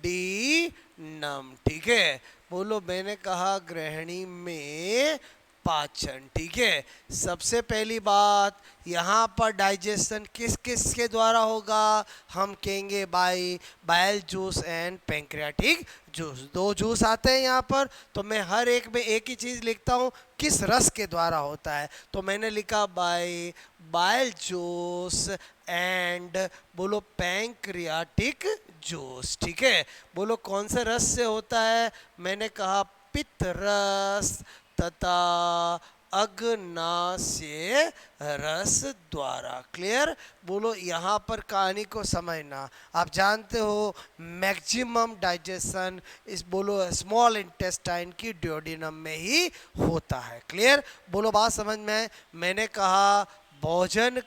ठीक है, बोलो मैंने कहा ग्रहणी में पाचन। ठीक है, सबसे पहली बात यहाँ पर डाइजेशन किस किस के द्वारा होगा, हम कहेंगे by bile juice and pancreatic juice. दो जूस आते हैं यहाँ पर, तो मैं हर एक में एक ही चीज़ लिखता हूँ, किस रस के द्वारा होता है। तो मैंने लिखा बाय बाइल जूस एंड बोलो पैंक्रियाटिक जूस। ठीक है, बोलो कौन से रस से होता है, मैंने कहा पित्त रस तथा अग्नाशय रस द्वारा। क्लियर। बोलो यहाँ पर कहानी को समझना, आप जानते हो मैक्सिमम डाइजेशन इस बोलो स्मॉल इंटेस्टाइन की ड्यूडेनम में ही होता है। क्लियर। बोलो बात समझ में। मैंने कहा भोजन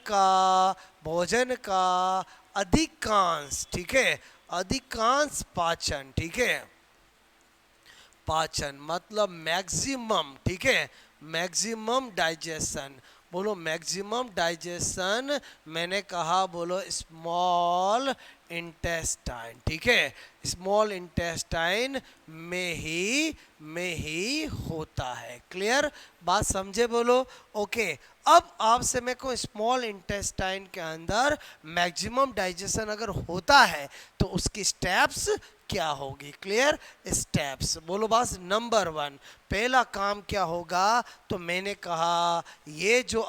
का अधिकांश, ठीक है, अधिकांश पाचन, ठीक है, पाचन मतलब मैक्सिमम, ठीक है, मैक्सिमम डाइजेशन। बोलो मैक्सिमम डाइजेशन मैंने कहा बोलो स्मॉल इंटेस्टाइन। ठीक है, स्मॉल इंटेस्टाइन में ही होता है। क्लियर, बात समझे बोलो। ओके, अब आपसे मेरे को स्मॉल इंटेस्टाइन के अंदर मैक्सिमम डाइजेशन अगर होता है तो उसकी स्टेप्स क्या होगी। क्लियर, स्टेप्स बोलो बस। नंबर 1 पहला काम क्या होगा, तो मैंने कहा ये जो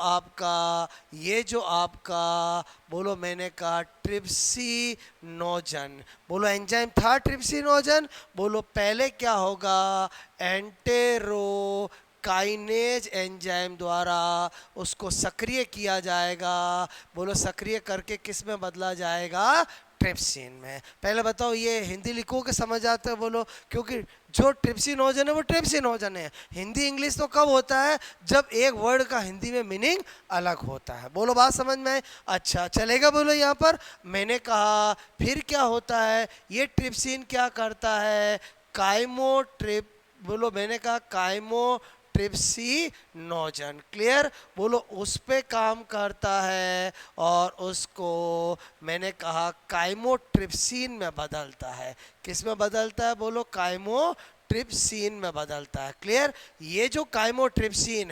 आपका बोलो मैंने कहा ट्रिप्सिनोजन, बोलो एंजाइम था ट्रिप्सिनोजन। बोलो पहले क्या होगा, एंटेरोकाइनेज एंजाइम द्वारा उसको सक्रिय किया जाएगा। बोलो सक्रिय करके किस में बदला जाएगा, ट्रिप्सिन में। पहले बताओ ये हिंदी लिखो के समझ आते हो बोलो, क्योंकि जो ट्रिप्सिनोजन है वो ट्रिप्सिनोजन है। हिंदी इंग्लिश तो कब होता है, जब एक वर्ड का हिंदी में मीनिंग अलग होता है। बोलो बात समझ में। अच्छा चलेगा बोलो। यहाँ पर मैंने कहा फिर क्या होता है, ये ट्रिप्सिन क्या करता है, काइमोट्रिप, बोलो मैंने कहा काइमो ट्रिप्सिनोजन। क्लियर, बोलो उस पे काम करता है और उसको मैंने कहा काइमोट्रिप्सिन में बदलता है। किस में बदलता है, बोलो काइमोट्रिप्सिन में बदलता है। क्लियर, ये जो काइमोट्रिप्सिन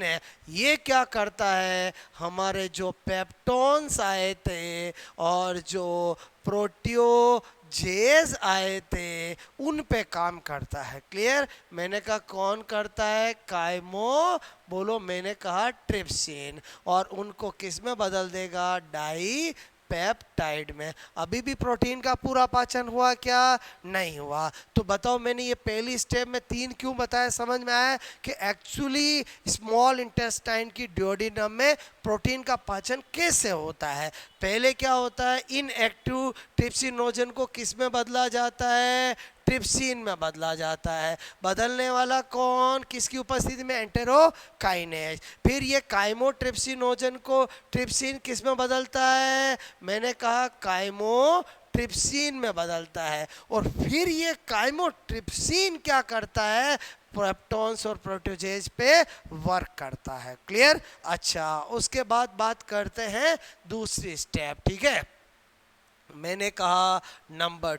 है, ये क्या करता है, हमारे जो पेप्टोन्स आए थे और जो प्रोटियोजेज आए थे उन पे काम करता है। क्लियर, मैंने कहा कौन करता है, काइमो, बोलो मैंने कहा ट्रिप्सिन, और उनको किस में बदल देगा, डाई पेप्टाइड में। अभी भी प्रोटीन का पूरा पाचन हुआ क्या, नहीं हुआ। तो बताओ मैंने ये पहली स्टेप में 3 क्यों बताया, समझ में आया कि एक्चुअली स्मॉल इंटेस्टाइन की ड्यूडेनम में प्रोटीन का पाचन कैसे होता है। पहले क्या होता है, इनएक्टिव ट्रिप्सिनोजन को किस में बदला जाता है, ट्रिप्सिन में बदला जाता है। बदलने वाला कौन, किसकी उपस्थिति में, एंटेरोकाइनेज। फिर ये काइमोट्रिप्सिनोजन को ट्रिप्सिन किस में बदलता है, मैंने कहा काइमोट्रिप्सिन में बदलता है। और फिर ये काइमोट्रिप्सिन क्या करता है, पेप्टोन्स और प्रोटीजेज पे वर्क करता है। क्लियर। अच्छा उसके बाद बात करते हैं दूसरी स्टेप। ठीक है, मैंने कहा नंबर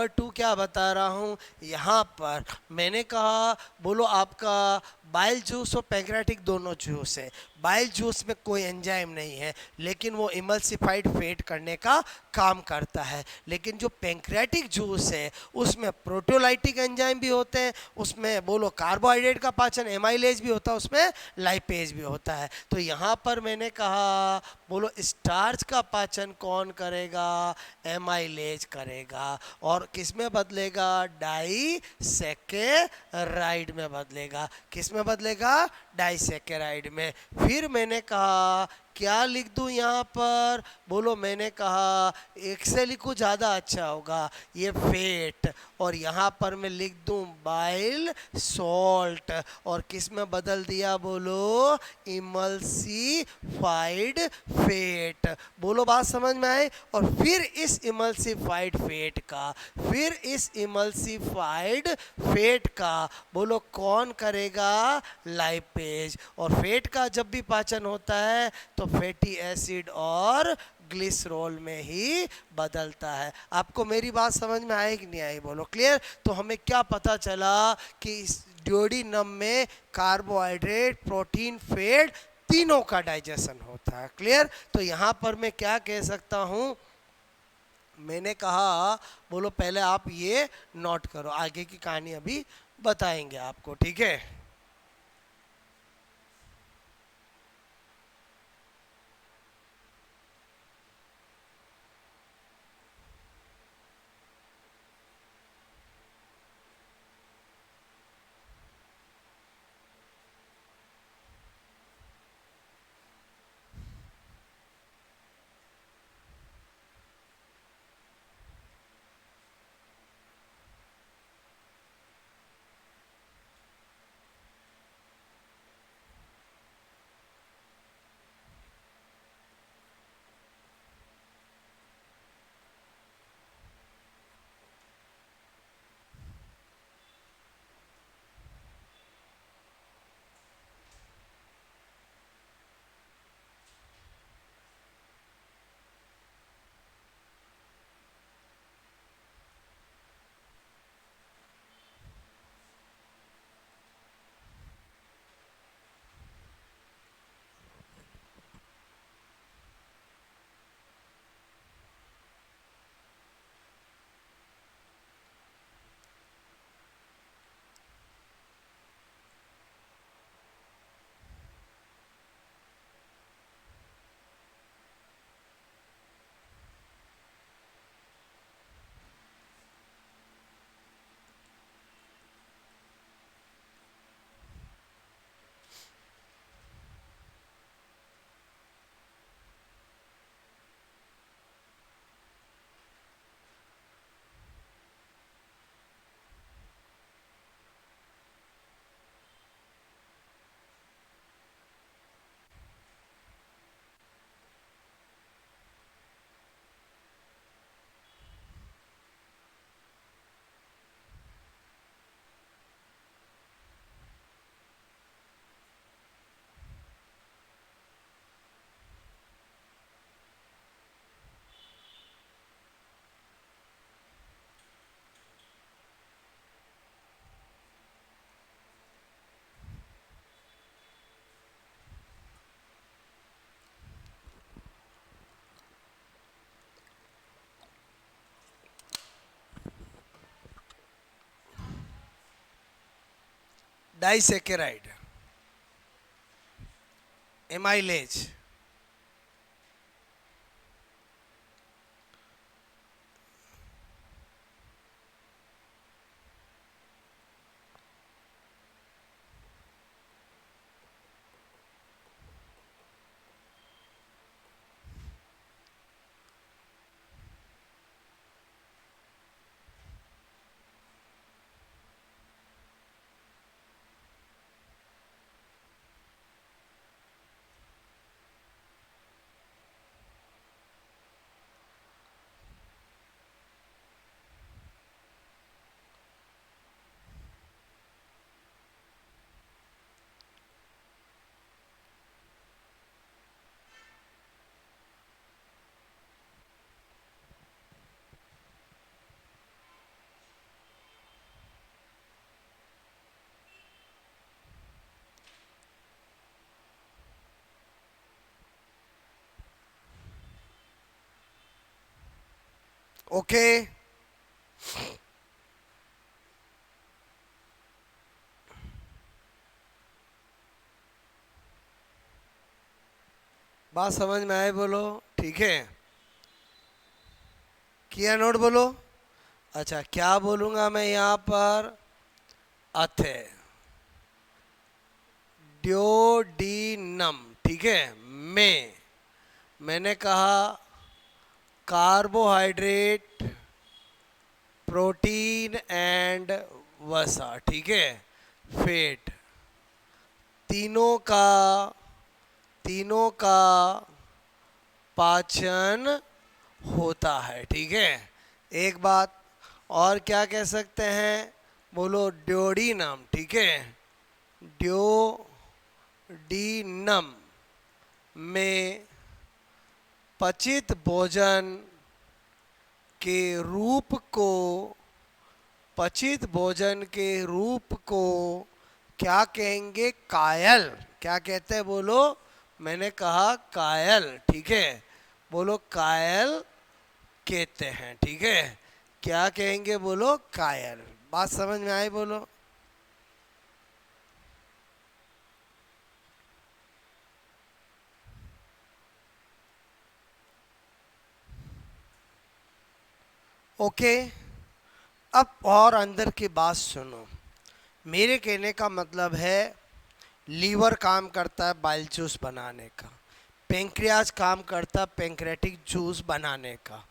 2 क्या बता रहा हूँ यहाँ पर, मैंने कहा बोलो आपका बाइल जूस और पैंक्रियाटिक दोनों जूस है। बाइल जूस में कोई एंजाइम नहीं है, लेकिन वो इमल्सिफाइड फैट करने का काम करता है। लेकिन जो पैंक्रियाटिक जूस है उसमें प्रोटियोलाइटिक एंजाइम भी होते हैं, उसमें बोलो कार्बोहाइड्रेट का पाचन एमाइलेज भी होता है, उसमें लाइपेज भी होता है। तो यहाँ पर मैंने कहा बोलो स्टार्च का पाचन कौन करेगा, एमाइलेज करेगा, और किस में बदलेगा, डाइसैकेराइड में बदलेगा। किस में बदलेगा, डाइसैकेराइड में। फिर मैंने कहा क्या लिख दूं यहाँ पर, बोलो मैंने कहा एक से लिखूं ज़्यादा अच्छा होगा, ये फेट, और यहाँ पर मैं लिख दूं बाइल सॉल्ट, और किस में बदल दिया, बोलो इमल्सिफाइड फेट। बोलो बात समझ में आए। और फिर इस इमल्सिफाइड फेट का, फिर इस इमल्सिफाइड फेट का बोलो कौन करेगा, लाइपेज। और फेट का जब भी पाचन होता है तो फैटी एसिड और ग्लिसरॉल में ही बदलता है। आपको मेरी बात समझ में आई कि नहीं आई, बोलो क्लियर। तो हमें क्या पता चला कि इस ड्यूडेनम में कार्बोहाइड्रेट, प्रोटीन, फैट तीनों का डाइजेशन होता है। क्लियर। तो यहाँ पर मैं क्या कह सकता हूँ, मैंने कहा बोलो पहले आप ये नोट करो, आगे की कहानी अभी बताएंगे आपको, ठीक है। Disaccharide, amylase, okay. बात समझ में आए, बोलो ठीक है। किया नोट, बोलो। अच्छा क्या बोलूंगा मैं यहाँ पर, अथे, ड्योडीनम, ठीक है। मैंने कहा कार्बोहाइड्रेट, प्रोटीन एंड वसा, ठीक है। फैट, तीनों का तीनों का पाचन होता है, ठीक है। एक बात और क्या कह सकते हैं, बोलो ड्योडीनम, ठीक है। ड्योडीनम में पचित भोजन के रूप को पचित भोजन के रूप को क्या कहेंगे, कायल। क्या कहते हैं बोलो, मैंने कहा कायल, ठीक है। बोलो कायल कहते हैं, ठीक है। क्या कहेंगे बोलो, कायल। बात समझ में आई बोलो। ओके, अब और अंदर की बात सुनो। मेरे कहने का मतलब है लीवर काम करता है बाइल जूस बनाने का, पेंक्रियाज काम करता है पेंक्रेटिक जूस बनाने का,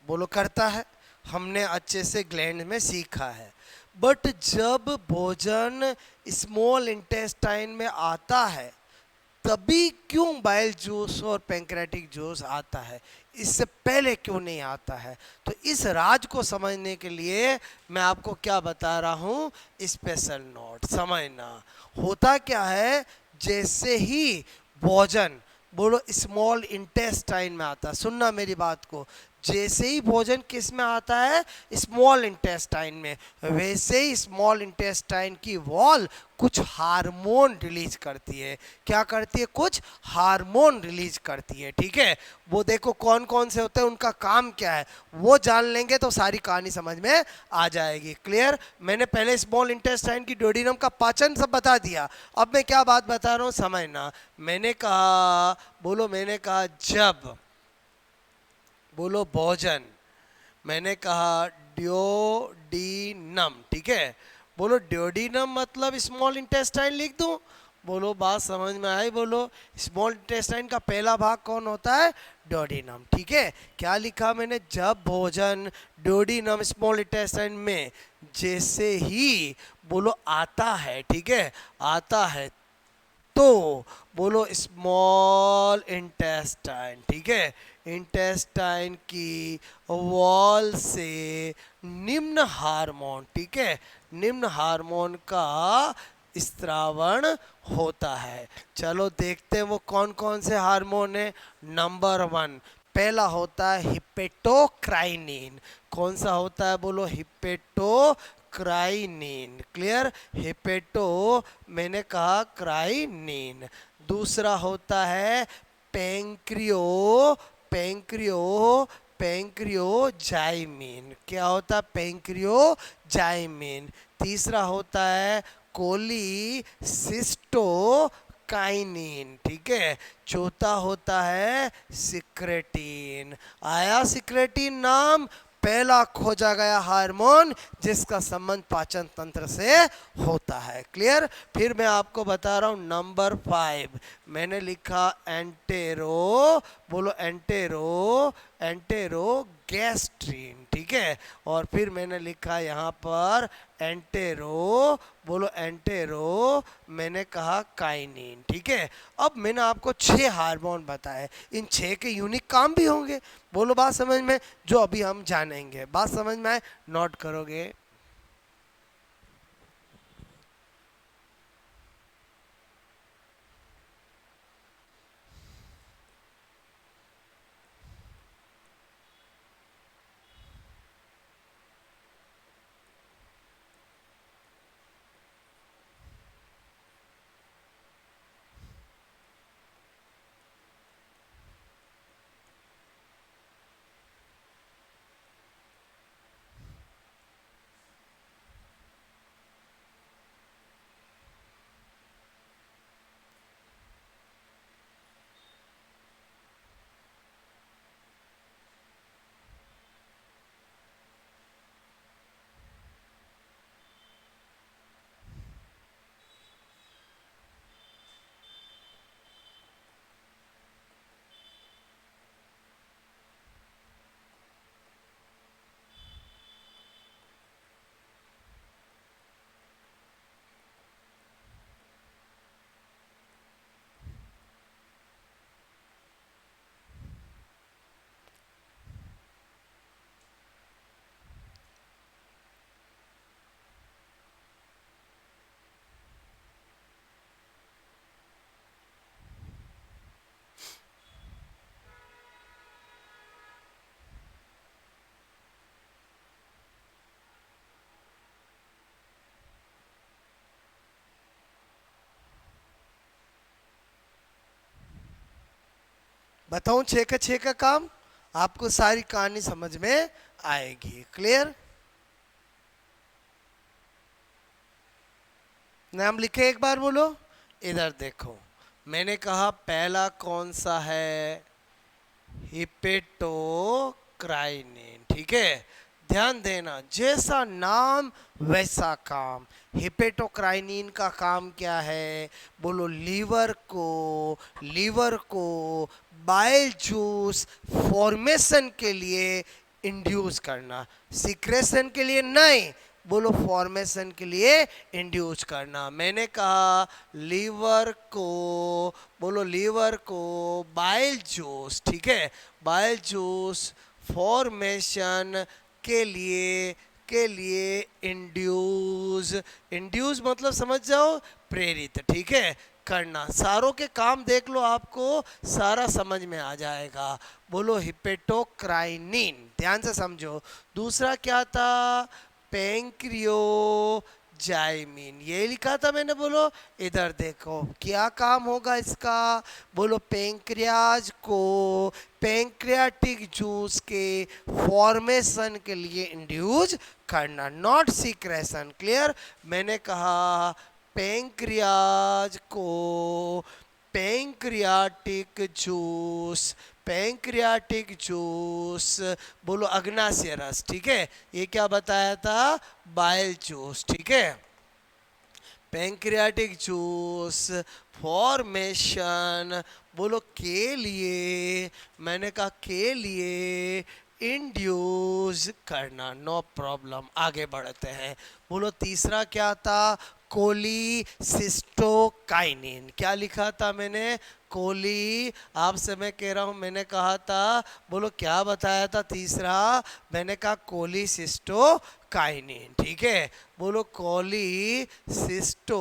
बोलो करता है, हमने अच्छे से ग्लैंड में सीखा है। बट जब भोजन स्मॉल इंटेस्टाइन में आता है तभी क्यों बाइल जूस और पेंक्रेटिक जूस आता है, इससे पहले क्यों नहीं आता है? तो इस राज को समझने के लिए मैं आपको क्या बता रहा हूँ, स्पेशल नोट समझना। होता क्या है, जैसे ही भोजन, बोलो स्मॉल इंटेस्टाइन में आता है, सुनना मेरी बात को, जैसे ही भोजन किस में आता है, स्मॉल इंटेस्टाइन में, वैसे ही स्मॉल इंटेस्टाइन की वॉल कुछ हार्मोन रिलीज करती है। क्या करती है, कुछ हार्मोन रिलीज करती है, ठीक है। वो देखो कौन कौन से होते हैं, उनका काम क्या है, वो जान लेंगे तो सारी कहानी समझ में आ जाएगी। क्लियर? मैंने पहले स्मॉल इंटेस्टाइन की ड्यूोडेनम का पाचन सब बता दिया, अब मैं क्या बात बता रहा हूँ समझना। मैंने कहा, बोलो मैंने कहा जब, बोलो भोजन, मैंने कहा ड्योडीनम, ठीक है। बोलो ड्योडीनम मतलब स्मॉल इंटेस्टाइन लिख दूं, बोलो बात समझ में आई बोलो। स्मॉल इंटेस्टाइन का पहला भाग कौन होता है, ड्योडीनम, ठीक है। क्या लिखा मैंने, जब भोजन ड्योडीनम स्मॉल इंटेस्टाइन में जैसे ही बोलो आता है, ठीक है, आता है, तो बोलो स्मॉल इंटेस्टाइन, ठीक है, इंटेस्टाइन की वॉल से निम्न हार्मोन, ठीक है, निम्न हार्मोन का स्त्रावण होता है। चलो देखते हैं वो कौन कौन से हार्मोन है। नंबर 1, पहला होता है हिपेटोक्राइनिन। कौन सा होता है बोलो, हिपेटोक्राइनिन। क्लियर? हिपेटो, मैंने कहा क्राइनिन। दूसरा होता है पेंक्रियो, पेंक्रियो, पेंक्रियोजाइमिन। क्या होता है, पेंक्रियोजाइमिन। तीसरा होता है कोलीसिस्टोकाइनिन, ठीक है। चौथा होता है सिक्रेटिन। आया सिक्रेटिन नाम, पहला खोजा गया हार्मोन जिसका संबंध पाचन तंत्र से होता है। क्लियर? फिर मैं आपको बता रहा हूं नंबर 5, मैंने लिखा एंटेरो, बोलो एंटेरो, एंटेरो गैस्ट्रीन, ठीक है। और फिर मैंने लिखा यहाँ पर एंटेरो, बोलो एंटेरो, मैंने कहा काइनिन, ठीक है। अब मैंने आपको 6 हार्मोन बताए, इन 6 के यूनिक काम भी होंगे, बोलो बात समझ में, जो अभी हम जानेंगे। बात समझ में आए, नोट करोगे। बताऊं 6 का काम, आपको सारी कहानी समझ में आएगी। क्लियर? नाम लिखे एक बार बोलो। इधर देखो, मैंने कहा पहला कौन सा है, हिपेटोक्राइनिन। ठीक है, ध्यान देना, जैसा नाम वैसा काम। हिपेटोक्राइनिन का काम क्या है, बोलो लीवर को बाइल जूस फॉर्मेशन के लिए इंड्यूस करना, सिक्रेशन के लिए नहीं, बोलो फॉर्मेशन के लिए इंड्यूस करना। मैंने कहा लीवर को, बोलो लीवर को बाइल जूस, ठीक है, बाइल जूस फॉर्मेशन के लिए इंड्यूस मतलब समझ जाओ, प्रेरित, ठीक है, करना। सारों के काम देख लो, आपको सारा समझ में आ जाएगा। बोलो हिपेटोक्राइनिन, ध्यान से समझो। दूसरा क्या था, पैंक्रियोजाइमिन, ये लिखा था मैंने। बोलो इधर देखो, क्या काम होगा इसका, बोलो पैंक्रियाज को पैंक्रियाटिक जूस के फॉर्मेशन के लिए इंड्यूस करना, नॉट सीक्रेशन। क्लियर? मैंने कहा पैंक्रियाज को पैंक्रियाटिक जूस, बोलो अग्नाशय रस, ठीक है, ये क्या बताया था, बाइल जूस, ठीक है, पैंक्रियाटिक जूस फॉर्मेशन, बोलो के लिए, मैंने कहा के लिए इंड्यूस करना, नो प्रॉब्लम। आगे बढ़ते हैं। बोलो तीसरा क्या था, कोलिसिस्टोकाइनिन, क्या लिखा था मैंने, कोली, आपसे मैं कह रहा हूं, मैंने कहा था, बोलो क्या बताया था तीसरा, मैंने कहा कोलिसिस्टोकाइनिन, ठीक है, बोलो कोलिसिस्टो,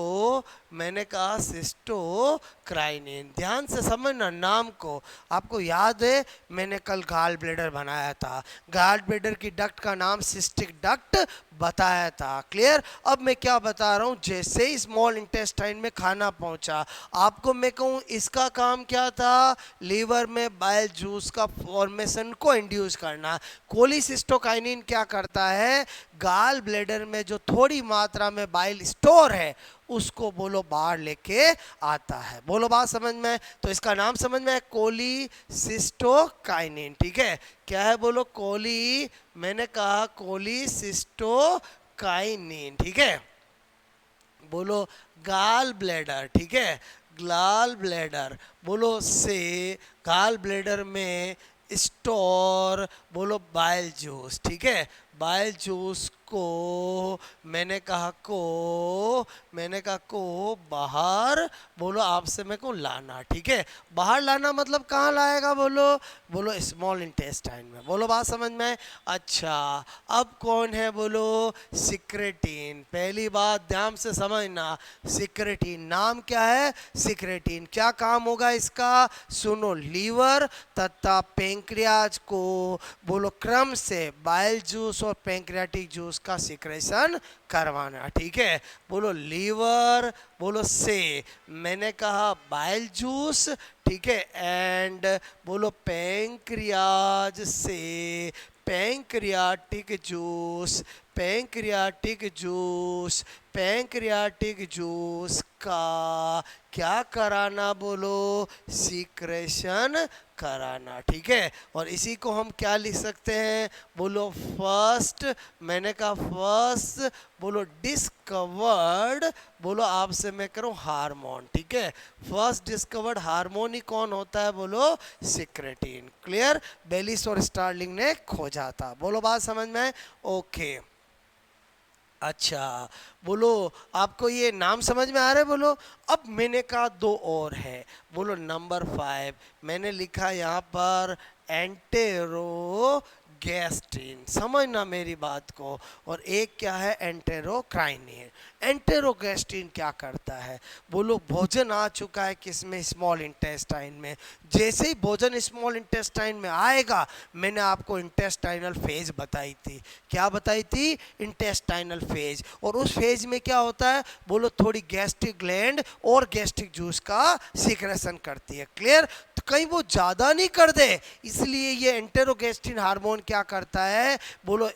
मैंने कहा सिस्टोक्राइनिन। ध्यान से समझना नाम को। आपको याद है मैंने कल गाल ब्लेडर बनाया था, गाल ब्लेडर की डक्ट का नाम सिस्टिक डक्ट बताया था। क्लियर? अब मैं क्या बता रहा हूं, जैसे ही स्मॉल इंटेस्टाइन में खाना पहुंचा, आपको मैं कहूं इसका काम क्या था, लीवर में बाइल जूस का फॉर्मेशन को इंड्यूस करना। कोलिसिस्टोकाइनिन क्या करता है, गाल ब्लेडर में जो थोड़ी मात्रा में बाइल स्टोर है उसको बोलो बाहर लेके आता है। बोलो बात समझ में? तो इसका नाम समझ में है, कोलिसिस्टोकाइनिन, ठीक है, क्या है, बोलो कोली, मैंने कहा कोलिसिस्टोकाइनिन, ठीक है, बोलो गाल ब्लैडर, ठीक है, गाल ब्लैडर, बोलो से गाल ब्लैडर में स्टोर, बोलो बाइल जूस, ठीक है, बाइल जूस को मैंने कहा को बाहर, बोलो आपसे मैं को लाना, ठीक है, बाहर लाना मतलब कहाँ लाएगा, बोलो स्मॉल इंटेस्टाइन में। बोलो बात समझ में? अच्छा, अब कौन है, बोलो सिक्रेटिन। पहली बात ध्यान से समझना, सिक्रेटिन नाम क्या है, सिक्रेटिन क्या काम होगा इसका, सुनो, लीवर तथा पैंक्रियाज को बोलो क्रम से बाइल जूस और पैंक्रियाटिक जूस का सिक्रेशन करवाना, ठीक है, बोलो लीवर, बोलो से मैंने कहा बाइल जूस, ठीक है, एंड बोलो पैंक्रियाज से पैंक्रियाटिक जूस का क्या कराना, बोलो सीक्रेशन कराना, ठीक है। और इसी को हम क्या लिख सकते हैं, बोलो फर्स्ट, मैंने कहा फर्स्ट, बोलो डिस्कवर्ड, बोलो आपसे मैं करूं हार्मोन, ठीक है, फर्स्ट डिस्कवर्ड हार्मोन ही कौन होता है, बोलो सिक्रेटिन। क्लियर? बेलिस और स्टार्लिंग ने खोजा था। बोलो बात समझ में? ओके, अच्छा, बोलो आपको ये नाम समझ में आ रहा है, बोलो। अब मैंने कहा दो और है, बोलो नंबर 5 मैंने लिखा यहाँ पर एंटेरोगैस्ट्रिन, समझना मेरी बात को, और एक क्या है एंटेरोक्राइनिन। एंटेरोगैस्ट्रिन क्या करता है, बोलो भोजन आ चुका है किसमें, स्मॉल इंटेस्टाइन में, जैसे ही भोजन स्मॉल इंटेस्टाइन में आएगा, मैंने आपको इंटेस्टाइनल फेज बताई थी, क्या बताई थी, इंटेस्टाइनल फेज, और उस फेज में क्या होता है, बोलो थोड़ी गैस्ट्रिक ग्लैंड और गैस्ट्रिक जूस का सीक्रेशन करती है। क्लियर? तो कहीं वो ज़्यादा नहीं कर दे, इसलिए ये एंटेरोगेस्ट्रिन हार्मोन क्या करता है, बोलो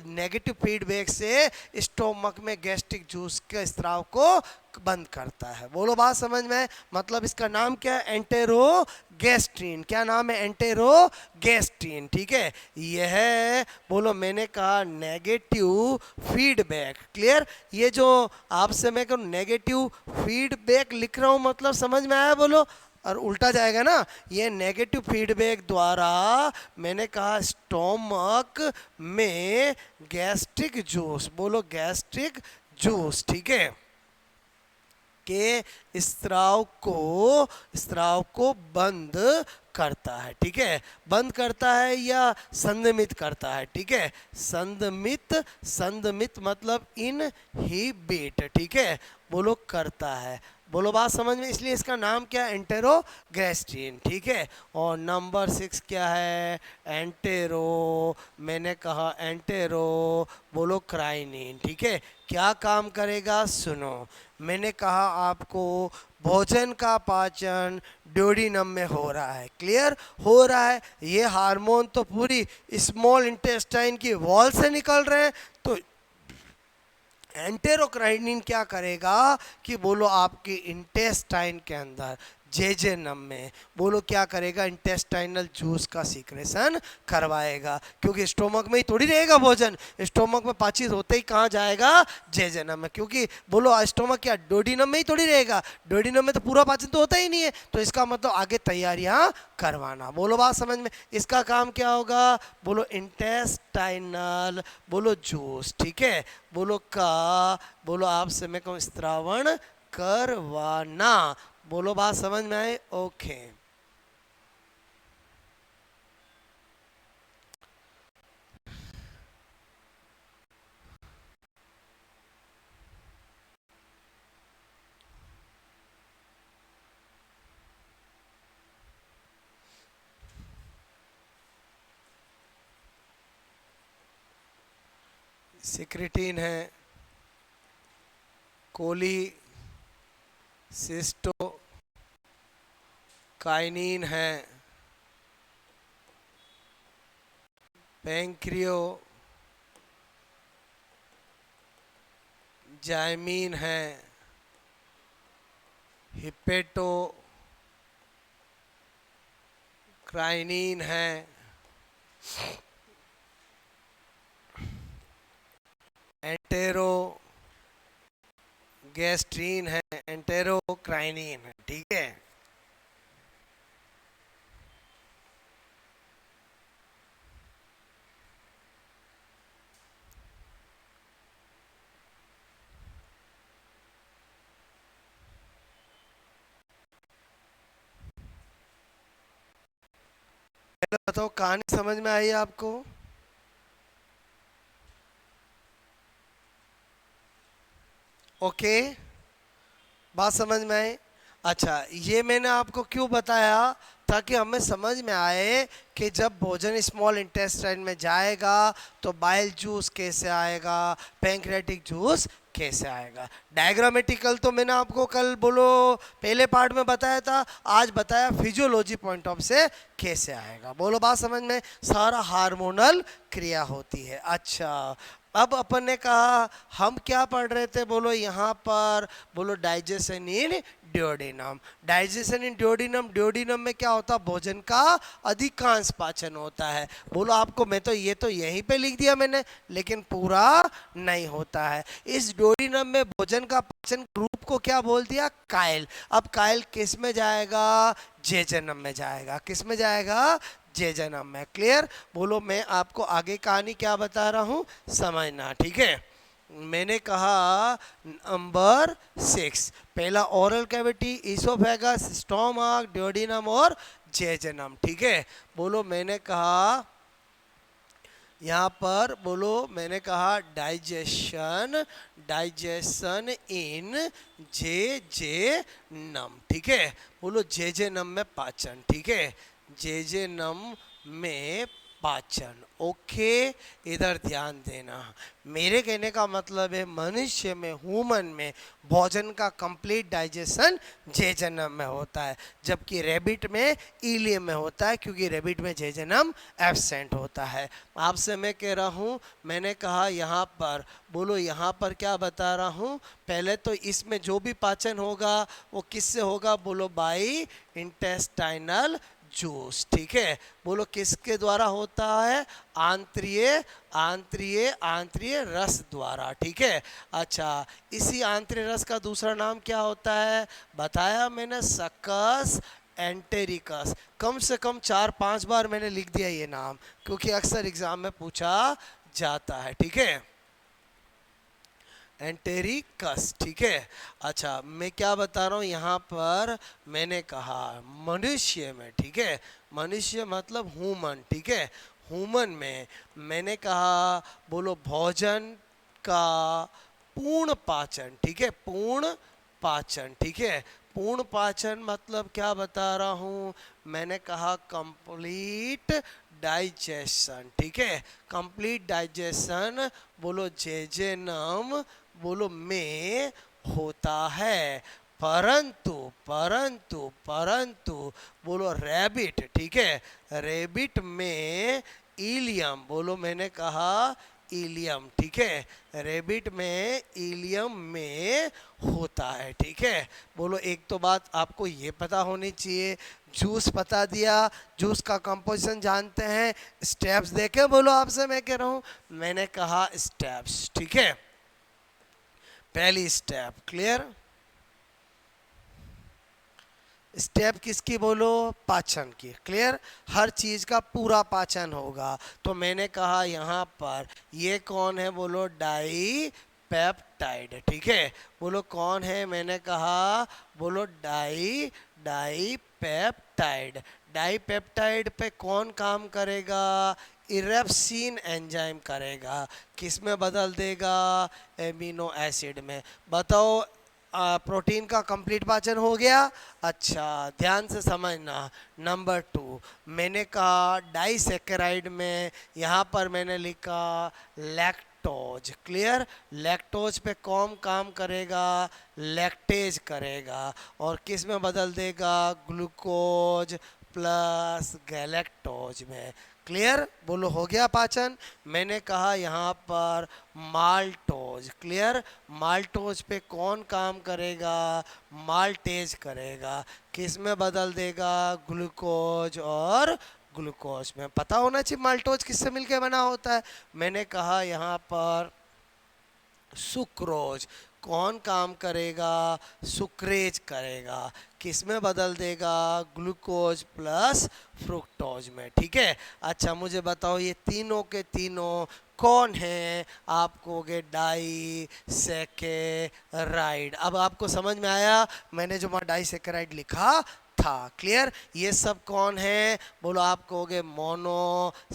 नेगेटिव फीडबैक से स्टोमक में गैस्ट्रिक जूस के स्राव को बंद करता है। बोलो बात समझ में? मतलब इसका नाम क्या है? एंटेरोगेस्ट्रिन। क्या नाम है? एंटेरोगेस्ट्रिन। ठीक है, यह बोलो मैंने कहा नेगेटिव फीडबैक। क्लियर? ये जो आपसे मैं कहूँ नेगेटिव फीडबैक लिख रहा हूँ, मतलब समझ में आया? बोलो, और उल्टा जाएगा ना, ये नेगेटिव फीडबैक द्वारा मैंने कहा स्टोमक में गैस्ट्रिक जूस, बोलो गैस्ट्रिक जूस, ठीक है, के स्त्राव को बंद करता है। ठीक है, बंद करता है या संदमित करता है। ठीक है, संदमित मतलब इनहिबिट। ठीक है, बोलो करता है। बोलो बात समझ में? इसलिए इसका नाम क्या है? एंटेरोगेस्ट्रिन। ठीक है, और नंबर 6 क्या है? एंटेरो, मैंने कहा एंटेरो, बोलो क्राइनिन। ठीक है, क्या काम करेगा? सुनो, मैंने कहा आपको भोजन का पाचन ड्यूोडेनम में हो रहा है। क्लियर? हो रहा है। ये हार्मोन तो पूरी स्मॉल इंटेस्टाइन की वॉल से निकल रहे हैं, तो एंटेरोक्राइनिन क्या करेगा कि बोलो आपके इंटेस्टाइन के अंदर जेजेनम में बोलो क्या करेगा? इंटेस्टाइनल जूस का सीक्रेशन करवाएगा, क्योंकि स्टोमक में ही थोड़ी रहेगा भोजन, स्टोमक में पाचित होते ही कहाँ जाएगा? जेजेनम में, क्योंकि बोलो स्टोमक क्या डोडिनम में ही थोड़ी रहेगा, डोडिनम में तो पूरा पाचन तो होता ही नहीं है, तो इसका मतलब आगे तैयारियां करवाना। बोलो बात समझ में? इसका काम क्या होगा? बोलो इंटेस्टाइनल, बोलो जूस। ठीक है, बोलो का, बोलो आपसे मैं कहूँ स्त्रावण करवाना। बोलो बात समझ में आए? ओके, सिक्रेटिन है, कोली सिस्टो काइनिन है, पैंक्रियो जाइमीन है, हिपेटो क्राइनिन है, एंटेरो गैस्ट्रीन है, एंटेरोक्राइनिन है। ठीक है, बताओ कहानी समझ में आई आपको? ओके, बात समझ में आई? अच्छा, ये मैंने आपको क्यों बताया? ताकि हमें समझ में आए कि जब भोजन स्मॉल इंटेस्टाइन में जाएगा तो बाइल जूस कैसे आएगा, पैंक्रेटिक जूस कैसे आएगा। डायग्रामेटिकल तो मैंने आपको कल बोलो पहले पार्ट में बताया था, आज बताया फिजियोलॉजी पॉइंट ऑफ से कैसे आएगा। बोलो बात समझ में? सारा हार्मोनल क्रिया होती है। अच्छा, अब अपन ने कहा हम क्या पढ़ रहे थे? बोलो यहाँ पर बोलो डाइजेशन इन ड्यूोडेनम। डाइजेशन इन ड्यूोडेनम, ड्यूोडेनम में क्या होता है? भोजन का अधिकांश पाचन होता है। बोलो आपको, मैं तो ये तो यहीं पे लिख दिया मैंने, लेकिन पूरा नहीं होता है। इस ड्यूोडेनम में भोजन का पाचन ग्रुप को क्या बोल दिया? काइल। अब काइल किस में जाएगा? जेजनम में जाएगा। किस में जाएगा? जेजनम में। क्लियर? बोलो मैं आपको आगे कहानी क्या बता रहा हूँ समझना। ठीक है, मैंने कहा नंबर 6 पहला oral cavity, oesophagus, stomach, duodenum और जेजनम। ठीक है, बोलो मैंने कहा यहाँ पर, बोलो मैंने कहा डाइजेशन, डाइजेशन इन जेजेनम। ठीक है, बोलो जेजेनम में पाचन। ठीक है, जेजेनम में पाचन। ओके, इधर ध्यान देना। मेरे कहने का मतलब है मनुष्य में, ह्यूमन में भोजन का कंप्लीट डाइजेशन जेजनम में होता है, जबकि रेबिट में इलियम में होता है, क्योंकि रेबिट में जेजनम एब्सेंट होता है। आपसे मैं कह रहा हूँ, मैंने कहा यहाँ पर, बोलो यहाँ पर क्या बता रहा हूँ। पहले तो इसमें जो भी पाचन होगा वो किससे होगा, बोलो बाई इंटेस्टाइनल जूस। ठीक है, बोलो किसके द्वारा होता है, आंत्रिय आंत्रिय आंत्रिय रस द्वारा। ठीक है, अच्छा, इसी आंत्रिय रस का दूसरा नाम क्या होता है, बताया मैंने, सकस एंटेरिकस। कम से कम 4-5 बार मैंने लिख दिया ये नाम, क्योंकि अक्सर एग्जाम में पूछा जाता है। ठीक है, एंटेरिकस। ठीक है, अच्छा, मैं क्या बता रहा हूँ यहाँ पर, मैंने कहा मनुष्य में, ठीक है, मनुष्य मतलब ह्यूमन। ठीक है, ह्यूमन में मैंने कहा, बोलो भोजन का पूर्ण पाचन। ठीक है, पूर्ण पाचन। ठीक है, पूर्ण पाचन मतलब क्या बता रहा हूँ, मैंने कहा कंप्लीट डाइजेशन। ठीक है, कंप्लीट डाइजेशन, बोलो जेजेनम, बोलो में होता है। परंतु परंतु परंतु बोलो रैबिट, ठीक है, रैबिट में इलियम, बोलो मैंने कहा इलियम। ठीक है, रैबिट में इलियम में होता है। ठीक है, बोलो एक तो बात आपको ये पता होनी चाहिए, जूस बता दिया, जूस का कंपोजिशन जानते हैं, स्टेप्स देखे, बोलो आपसे मैं कह रहा हूँ, मैंने कहा स्टेप्स। ठीक है, पहली स्टेप क्लियर, स्टेप किसकी, बोलो पाचन की। क्लियर, हर चीज का पूरा पाचन होगा। तो मैंने कहा यहाँ पर ये कौन है, बोलो डाई पेप्टाइड। ठीक है, बोलो कौन है, मैंने कहा, बोलो di dipeptide. Dipeptide पे कौन काम करेगा, इरेप्सिन एंजाइम करेगा, किस में बदल देगा, एमिनो एसिड में। बताओ, प्रोटीन का कंप्लीट पाचन हो गया। अच्छा, ध्यान से समझना। नंबर 2, मैंने कहा डाइसेकेराइड में, यहाँ पर मैंने लिखा लैक्टोज। क्लियर, लैक्टोज पे कौन काम करेगा, लैक्टेज करेगा, और किस में बदल देगा, ग्लूकोज प्लस गैलेक्टोज में। क्लियर, बोलो हो गया पाचन। मैंने कहा यहाँ पर माल्टोज। क्लियर, माल्टोज पे कौन काम करेगा, माल्टेज करेगा, किस में बदल देगा, ग्लूकोज और ग्लूकोज में। पता होना चाहिए माल्टोज किससे मिलके बना होता है। मैंने कहा यहाँ पर सुक्रोज, कौन काम करेगा, सुक्रेज करेगा, किस में बदल देगा, ग्लूकोज प्लस फ्रुक्टोज में। ठीक है, अच्छा मुझे बताओ ये तीनों के तीनों कौन है, आप कहोगे डाई सेकेराइड। अब आपको समझ में आया मैंने जो डाई सेकेराइड लिखा था। क्लियर, ये सब कौन है, बोलो आप कहोगे मोनोसेकेराइड,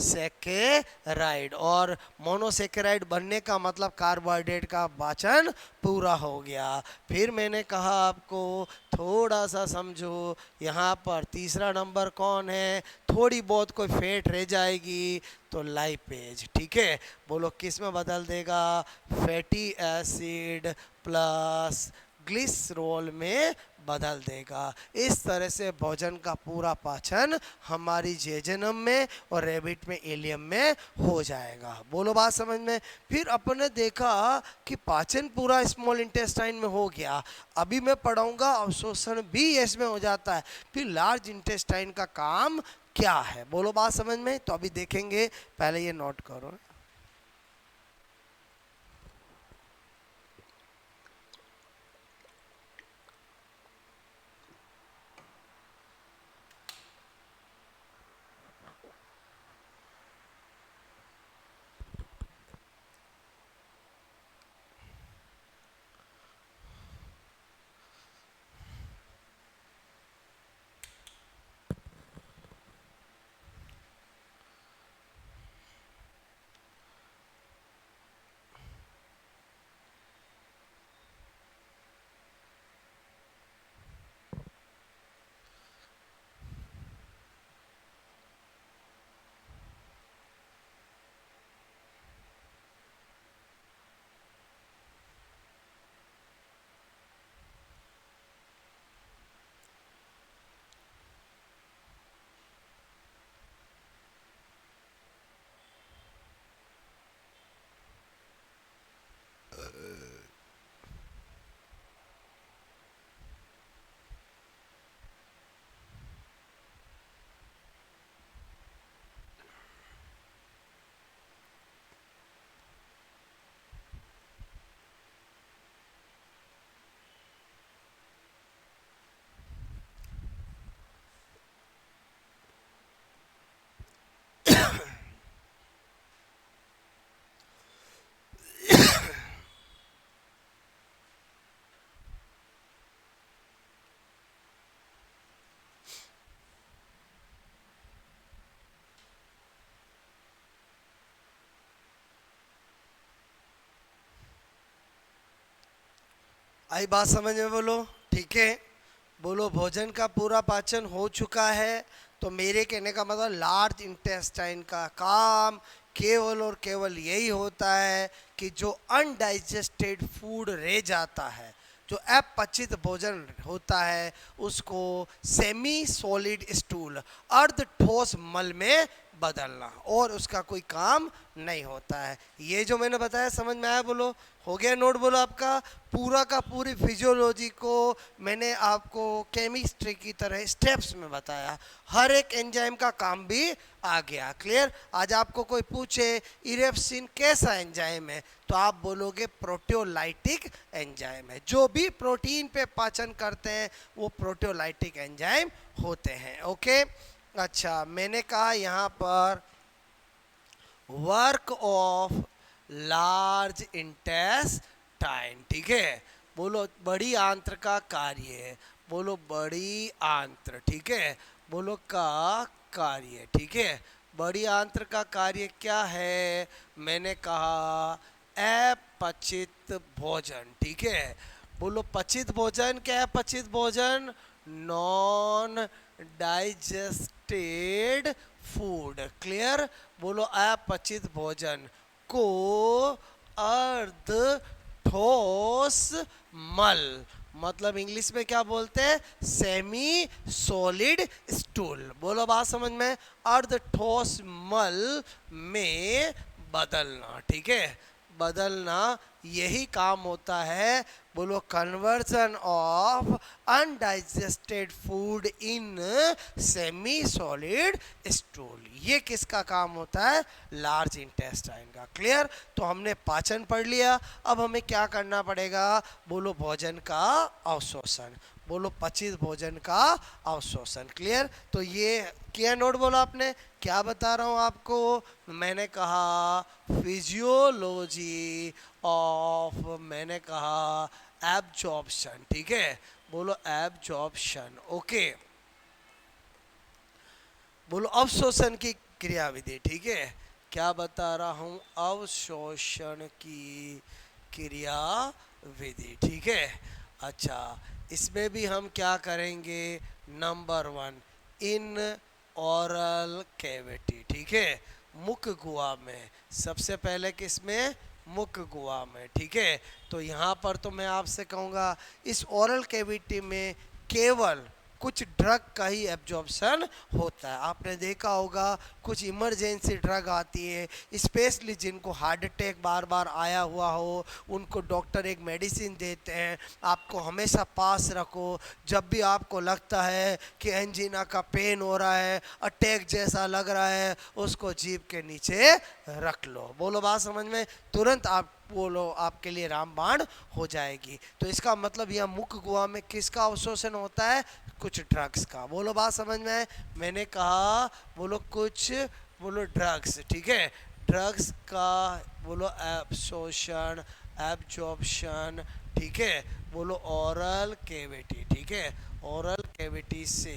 और मोनोसेकेराइड बनने का मतलब कार्बोहाइड्रेट का पाचन पूरा हो गया। फिर मैंने कहा आपको थोड़ा सा समझो, यहाँ पर तीसरा नंबर कौन है, थोड़ी बहुत कोई फैट रह जाएगी तो लाइपेज। ठीक है, बोलो किस में बदल देगा, फैटी एसिड प्लस ग्लिसरॉल में बदल देगा। इस तरह से भोजन का पूरा पाचन हमारी जेजनम में और रेबिट में, इलियम में हो जाएगा। बोलो बात समझ में। फिर अपन ने देखा कि पाचन पूरा स्मॉल इंटेस्टाइन में हो गया, अभी मैं पढ़ाऊंगा अवशोषण भी इसमें हो जाता है। फिर लार्ज इंटेस्टाइन का काम क्या है, बोलो बात समझ में। तो अभी देखेंगे, पहले ये नोट करो। आई बात समझ में? बोलो ठीक है। बोलो भोजन का पूरा पाचन हो चुका है, तो मेरे कहने का मतलब लार्ज इंटेस्टाइन का काम केवल और केवल यही होता है कि जो अनडाइजेस्टेड फूड रह जाता है, जो अपचित भोजन होता है, उसको सेमी सॉलिड स्टूल अर्ध ठोस मल में बदलना, और उसका कोई काम नहीं होता है। ये जो मैंने बताया समझ में आया? बोलो हो गया नोट? बोलो आपका पूरा का पूरी फिजियोलॉजी को मैंने आपको केमिस्ट्री की तरह स्टेप्स में बताया, हर एक एंजाइम का काम भी आ गया। क्लियर? आज आपको कोई पूछे इरेप्सिन कैसा एंजाइम है, तो आप बोलोगे प्रोटियोलाइटिक एंजाइम है। जो भी प्रोटीन पे पाचन करते हैं वो प्रोटियोलाइटिक एंजाइम होते हैं। ओके, अच्छा मैंने कहा यहाँ पर वर्क ऑफ लार्ज इंटेस्टाइन, ठीक है। बोलो बड़ी आंत्र का कार्य है। बोलो बड़ी आंत्र, ठीक है। बोलो का कार्य, ठीक है। बड़ी आंत्र का कार्य क्या है? मैंने कहा अपचित भोजन, ठीक है। बोलो पचित भोजन क्या है? पचित भोजन नॉन डाइजेस्टेड फूड। क्लियर? बोलो अपचित भोजन को अर्ध ठोस मल, मतलब इंग्लिश में क्या बोलते हैं? Semi solid stool. बोलो बात समझ में? अर्ध ठोस मल में बदलना, ठीक है। बदलना यही काम होता है। बोलो conversion of undigested food in semi solid stool, ये किसका काम होता है? लार्ज इंटेस्टाइन का। क्लियर? तो हमने पाचन पढ़ लिया, अब हमें क्या करना पड़ेगा? बोलो भोजन का अवशोषण। बोलो पचित भोजन का अवशोषण। क्लियर? तो ये क्या नोट बोला आपने? क्या बता रहा हूँ आपको? मैंने कहा फिजियोलॉजी ऑफ, मैंने कहा एब्जॉर्प्शन, ठीक है। बोलो एब्जॉर्प्शन। ओके, बोलो अवशोषण की क्रियाविधि, ठीक है। क्या बता रहा हूँ? अवशोषण की क्रियाविधि, ठीक है। अच्छा, इसमें भी हम क्या करेंगे? नंबर 1 इन ओरल कैविटी, ठीक है। मुख गुहा में, सबसे पहले किसमें? मुख गुहा में, ठीक है। तो यहाँ पर तो मैं आपसे कहूँगा इस ओरल कैविटी में केवल कुछ ड्रग का ही एब्जॉर्प्शन होता है। आपने देखा होगा कुछ इमरजेंसी ड्रग आती है, स्पेशली जिनको हार्ट अटैक बार बार आया हुआ हो, उनको डॉक्टर एक मेडिसिन देते हैं, आपको हमेशा पास रखो। जब भी आपको लगता है कि एंजीना का पेन हो रहा है, अटैक जैसा लग रहा है, उसको जीभ के नीचे रख लो। बोलो बात समझ में? तुरंत आप बोलो आपके लिए रामबाण हो जाएगी। तो इसका मतलब यह मुख गुहा में किसका अवशोषण होता है? कुछ ड्रग्स का। बोलो बात समझ में? मैंने कहा बोलो कुछ, बोलो ड्रग्स, ठीक है। ड्रग्स का बोलो एब्सॉर्प्शन, एब्जॉर्प्शन, ठीक है। बोलो ओरल कैविटी, ठीक है। ओरल कैविटी से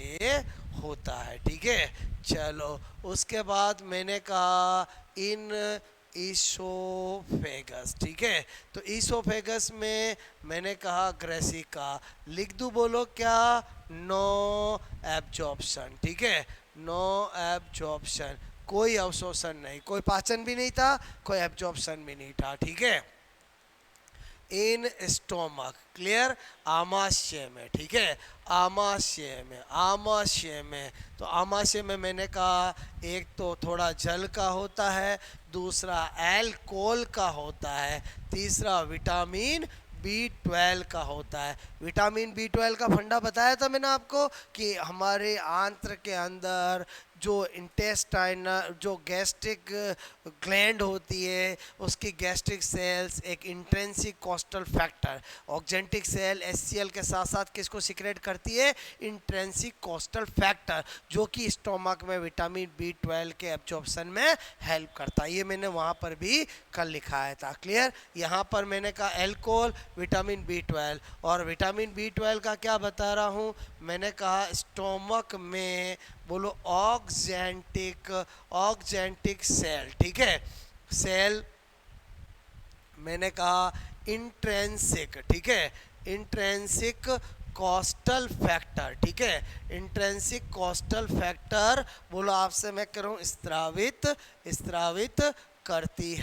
होता है, ठीक है। चलो उसके बाद मैंने कहा इन ईसोफेगस, ठीक है। तो ईसोफेगस में मैंने कहा ग्रेसिका। लिख दूँ? बोलो क्या? नो एब्जॉर्प्शन, ठीक है। नो एब्जॉर्प्शन, कोई अवशोषण नहीं, कोई पाचन भी नहीं था, कोई एब्जॉर्प्शन भी नहीं था, ठीक है। In stomach, clear? आमाशय में, ठीक है। आमाशय में, आमाशय में, तो आमाशय में मैंने कहा एक तो थोड़ा जल का होता है, दूसरा एल्कोहल का होता है, तीसरा विटामिन B12 का होता है। विटामिन B12 का फंडा बताया था मैंने आपको कि हमारे आंत्र के अंदर जो इंटेस्टाइन, जो गैस्ट्रिक ग्लैंड होती है, उसकी गैस्ट्रिक सेल्स एक intrinsic Castle factor, oxyntic cell HCl के साथ साथ किसको सिक्रेट करती है? इंट्रिंसिक कोस्टल फैक्टर, जो कि स्टोमक में विटामिन B12 के एब्जॉर्प्शन में हेल्प करता है। ये मैंने वहाँ पर भी कल लिखाया था। क्लियर? यहाँ पर मैंने कहा एल्कोहल, विटामिन B12, और विटामिन B12 का क्या बता रहा हूँ? मैंने कहा स्टोमक में बोलो ऑक्जेंटिक, ऑक्जेंटिक सेल, ठीक है। सेल मैंने कहा इंट्रेंसिक, ठीक है। इंट्रेंसिक कॉस्टल फैक्टर, ठीक है, इंट्रेंसिक कॉस्टल फैक्टर बोलो आपसे मैं कह रहा हूँ स्त्रावित, स्त्रावित करती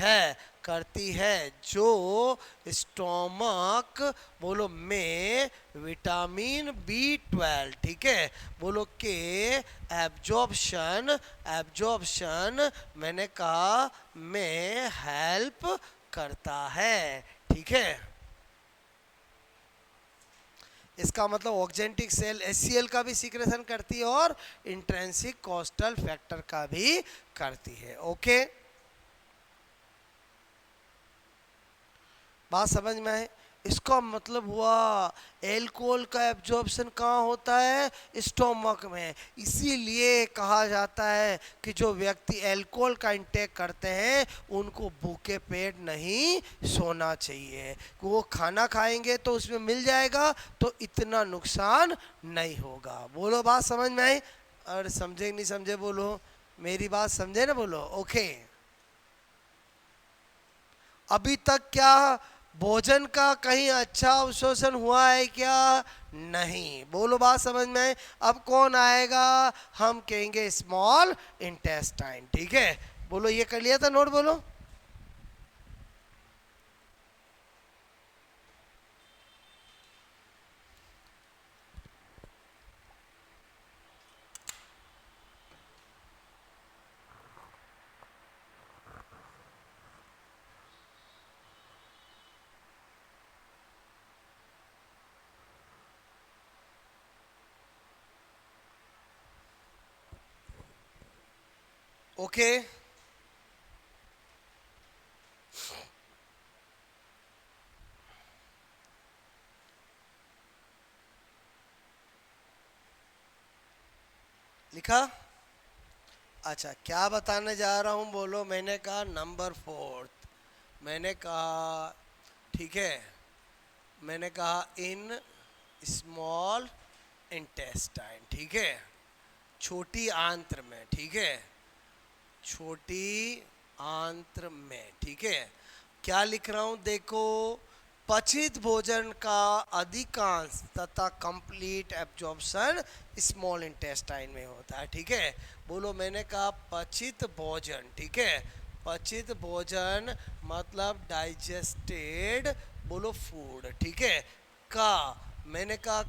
है जो स्टोमक बोलो में विटामिन B12, ठीक है, बोलो के एब्जॉर्प्शन, एब्जॉर्प्शन मैंने कहा में हेल्प करता है, ठीक है। इसका मतलब ऑक्जेंटिक सेल HCl का भी सीक्रेशन करती है और इंट्रेंसिक कॉस्टल फैक्टर का भी करती है। ओके, बात समझ में आए? इसका मतलब हुआ एल्कोहल का एब्जॉर्प्शन कहाँ होता है? स्टोमक में। इसीलिए कहा जाता है कि जो व्यक्ति एल्कोहल का इंटेक करते हैं उनको भूखे पेट नहीं सोना चाहिए। वो खाना खाएंगे तो उसमें मिल जाएगा तो इतना नुकसान नहीं होगा। बोलो बात समझ में आई? और समझे नहीं समझे बोलो, मेरी बात समझे ना बोलो। ओके, अभी तक क्या भोजन का कहीं अच्छा अवशोषण हुआ है क्या? नहीं। बोलो बात समझ में? अब कौन आएगा? हम कहेंगे स्मॉल इंटेस्टाइन, ठीक है। बोलो ये कर लिया था नोट? बोलो ओके। लिखा? अच्छा, क्या बताने जा रहा हूँ बोलो? मैंने कहा नंबर 4, मैंने कहा, ठीक है, मैंने कहा इन स्मॉल इंटेस्टाइन, ठीक है, छोटी आंत्र में, ठीक है, छोटी आंत्र में, ठीक है। क्या लिख रहा हूं देखो, पचित भोजन का अधिकांश तथा कंप्लीट एब्जॉर्प्शन स्मॉल इंटेस्टाइन में होता है, ठीक है। बोलो मैंने कहा पचित भोजन, ठीक है, पचित भोजन मतलब डाइजेस्टेड बोलो फूड, ठीक है, का मैंने कहा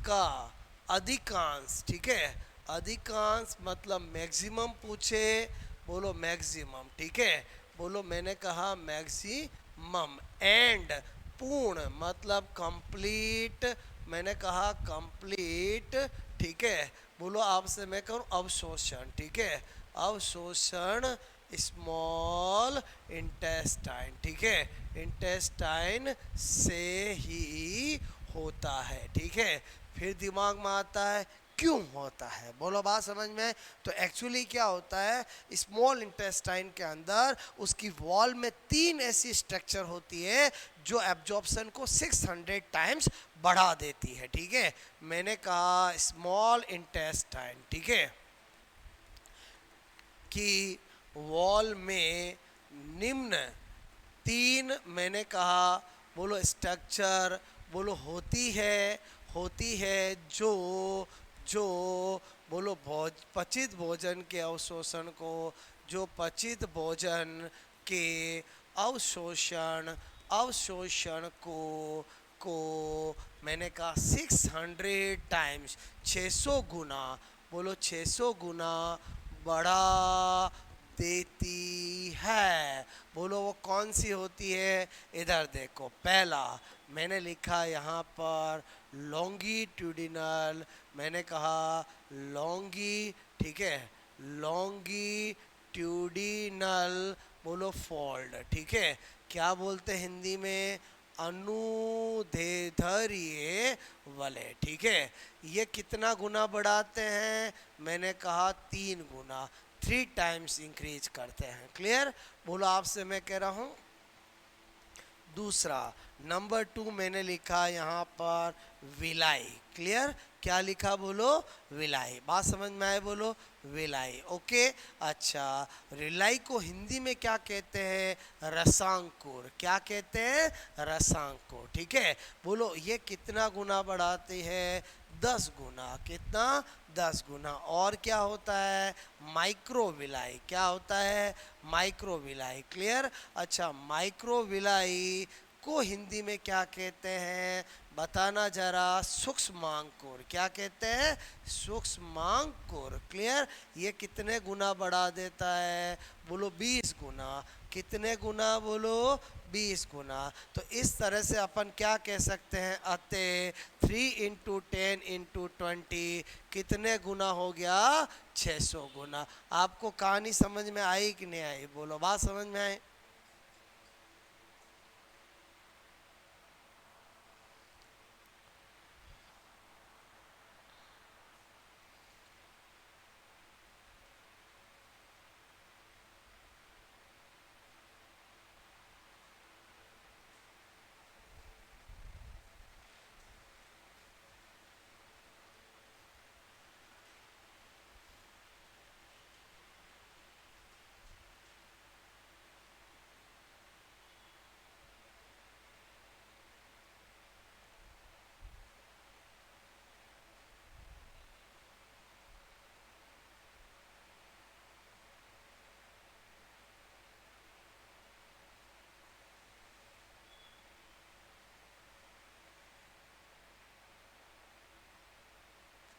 का अधिकांश, ठीक है, अधिकांश मतलब मैक्सिमम पूछे, बोलो मैक्सिमम, ठीक है, बोलो मैंने कहा मैक्सिमम, एंड पूर्ण मतलब कंप्लीट, मैंने कहा कंप्लीट, ठीक है, बोलो आपसे मैं कहूँ अवशोषण, ठीक है, अवशोषण स्मॉल इंटेस्टाइन, ठीक है, इंटेस्टाइन से ही होता है, ठीक है। फिर दिमाग में आता है क्यों होता है? बोलो बात समझ में? तो एक्चुअली क्या होता है, स्मॉल इंटेस्टाइन के अंदर उसकी वॉल में 3 ऐसी स्ट्रक्चर होती है जो एब्जॉर्प्शन को 600 टाइम्स बढ़ा देती है, ठीक है। मैंने कहा स्मॉल इंटेस्टाइन, ठीक है, कि वॉल में निम्न 3 मैंने कहा बोलो स्ट्रक्चर बोलो होती है जो जो बोलो पचित भोजन के अवशोषण को, जो पचित भोजन के अवशोषण अवशोषण को मैंने कहा 600 टाइम्स 600 गुना, बोलो 600 गुना बढ़ा देती है। बोलो वो कौन सी होती है? इधर देखो, पहला मैंने लिखा यहाँ पर लॉन्गिट्यूडिनल, मैंने कहा लॉन्गी, ठीक है, लॉन्गिट्यूडिनल बोलो फोल्ड, ठीक है, क्या बोलते हैं हिंदी में? अनुदैर्ध्य वाले, ठीक है। ये कितना गुना बढ़ाते हैं? मैंने कहा 3 गुना, 3 टाइम्स इंक्रीज करते हैं। क्लियर? बोलो आपसे मैं कह रहा हूँ। दूसरा नंबर 2 मैंने लिखा यहाँ पर विलाई, क्लियर, क्या लिखा बोलो, विलाई। बात समझ में आए बोलो, विलाई। ओके। अच्छा, रिलाई को हिंदी में क्या कहते हैं, रसांकुर। क्या कहते हैं, रसांकुर। ठीक है, बोलो ये कितना गुना बढ़ाती है, 10 गुना। कितना, 10 गुना। और क्या होता है, माइक्रोविलाई। क्या होता है, माइक्रोविलाई। क्लियर। अच्छा, माइक्रोविलाई को हिंदी में क्या कहते हैं, बताना जरा, सूक्ष्मांकुर। क्या कहते हैं, सूक्ष्मांकुर। क्लियर। ये कितने गुना बढ़ा देता है, बोलो 20 गुना। कितने गुना बोलो, 20 गुना। तो इस तरह से अपन क्या कह सकते हैं, अतः 3 इंटू 10 इंटू 20 कितने गुना हो गया, 600 गुना। आपको कहानी समझ में आई कि नहीं आई, बोलो। बात समझ में आई।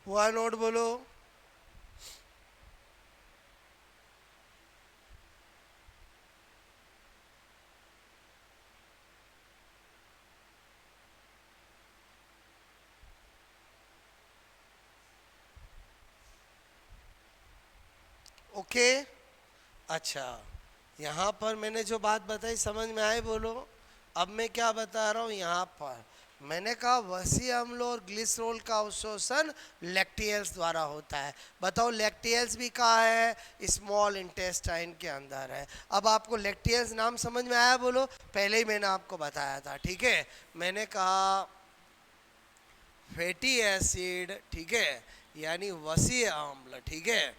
हुआ नोट बोलो। ओके। अच्छा, यहाँ पर मैंने जो बात बताई समझ में आए बोलो। अब मैं क्या बता रहा हूँ, यहाँ पर मैंने कहा वसी अम्ल और ग्लिसरॉल का अवशोषण लैक्टियल्स द्वारा होता है। बताओ लैक्टियल्स भी कहाँ है, स्मॉल इंटेस्टाइन के अंदर है। अब आपको लैक्टियल्स नाम समझ में आया बोलो, पहले ही मैंने आपको बताया था। ठीक है, मैंने कहा फैटी एसिड, ठीक है, यानी वसी अम्ल, ठीक है,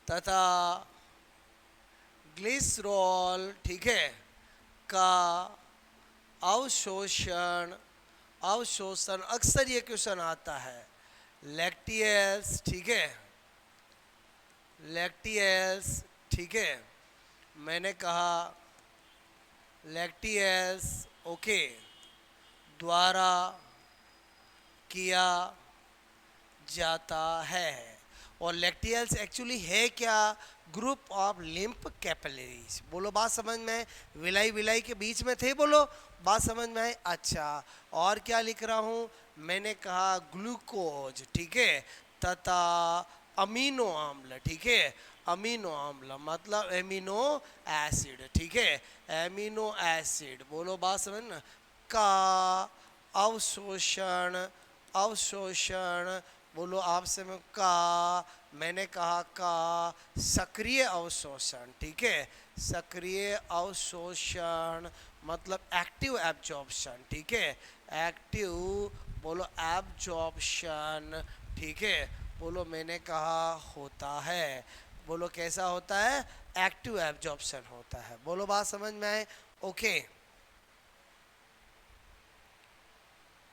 तथा ग्लिसरॉल, ठीक है, का अवशोषण। अवशोषण अक्सर ये क्वेश्चन आता है, लैक्टियस, ठीक है, लैक्टियस, ठीक है, मैंने कहा लैक्टियस, ओके, द्वारा किया जाता है। और लैक्टियल्स एक्चुअली है क्या, ग्रुप ऑफ लिम्फ कैपिलरीज। बोलो बात समझ में, विलाई विलाई के बीच में थे, बोलो बात समझ में आए। अच्छा, और क्या लिख रहा हूँ, मैंने कहा ग्लूकोज, ठीक है, तथा अमीनो अम्ल, ठीक है, अमीनो अम्ल मतलब एमिनो एसिड, ठीक है, एमिनो एसिड। बोलो बात समझ ना, का अवशोषण। अवशोषण बोलो आपसे मैं, का मैंने कहा का सक्रिय अवशोषण, ठीक है, सक्रिय अवशोषण मतलब एक्टिव एब्जॉर्प्शन, ठीक है, एक्टिव बोलो एब्जॉर्प्शन, ठीक है, बोलो मैंने कहा होता है। बोलो कैसा होता है, एक्टिव एब्जॉर्प्शन होता है। बोलो बात समझ में आए। ओके,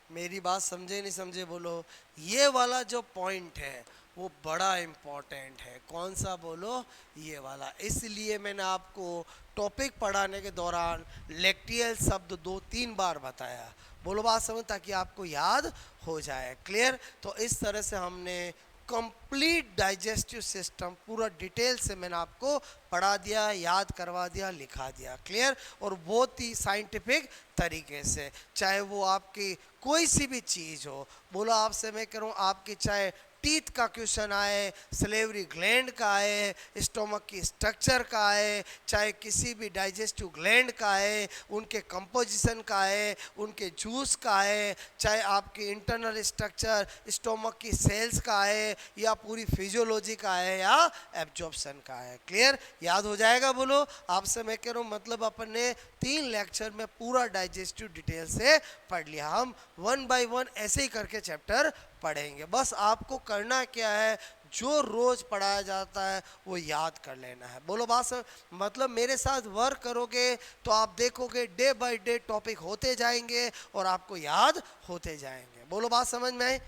मेरी बात समझे नहीं समझे बोलो। ये वाला जो पॉइंट है वो बड़ा इम्पोर्टेंट है। कौन सा बोलो, ये वाला। इसलिए मैंने आपको टॉपिक पढ़ाने के दौरान लेक्टियल शब्द 2-3 बार बताया। बोलो बात समझ, ताकि आपको याद हो जाए। क्लियर। तो इस तरह से हमने कंप्लीट डाइजेस्टिव सिस्टम पूरा डिटेल से मैंने आपको पढ़ा दिया, याद करवा दिया, लिखा दिया। क्लियर। और बहुत ही साइंटिफिक तरीके से, चाहे वो आपकी कोई सी भी चीज़ हो। बोलो आपसे मैं करूँ, आपकी चाहे टीथ का क्वेश्चन आए, सलेवरी ग्लैंड का आए, स्टोमक की स्ट्रक्चर का आए, चाहे किसी भी डाइजेस्टिव ग्लैंड का आए, उनके कंपोजिशन का आए, उनके जूस का आए, चाहे आपकी इंटरनल स्ट्रक्चर स्टोमक की सेल्स का आए, या पूरी फिजियोलॉजी का आए, या एब्जॉर्प्शन का है। क्लियर, याद हो जाएगा बोलो। आपसे मैं कह रहा हूँ, मतलब अपन ने 3 लेक्चर में पूरा डाइजेस्टिव डिटेल से पढ़ लिया। हम 1 बाय 1 ऐसे ही करके चैप्टर पढ़ेंगे। बस आपको करना क्या है, जो रोज पढ़ाया जाता है वो याद कर लेना है। बोलो बात मतलब मेरे साथ वर्क करोगे तो आप देखोगे डे बाय डे टॉपिक होते जाएंगे और आपको याद होते जाएंगे। बोलो बात समझ में आई,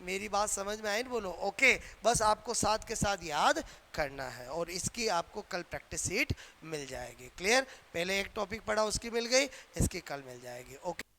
मेरी बात समझ में आई ना? बोलो ओके। बस आपको साथ के साथ याद करना है और इसकी आपको कल प्रैक्टिस सीट मिल जाएगी। क्लियर? पहले एक टॉपिक पढ़ा उसकी मिल गई, इसकी कल मिल जाएगी। ओके।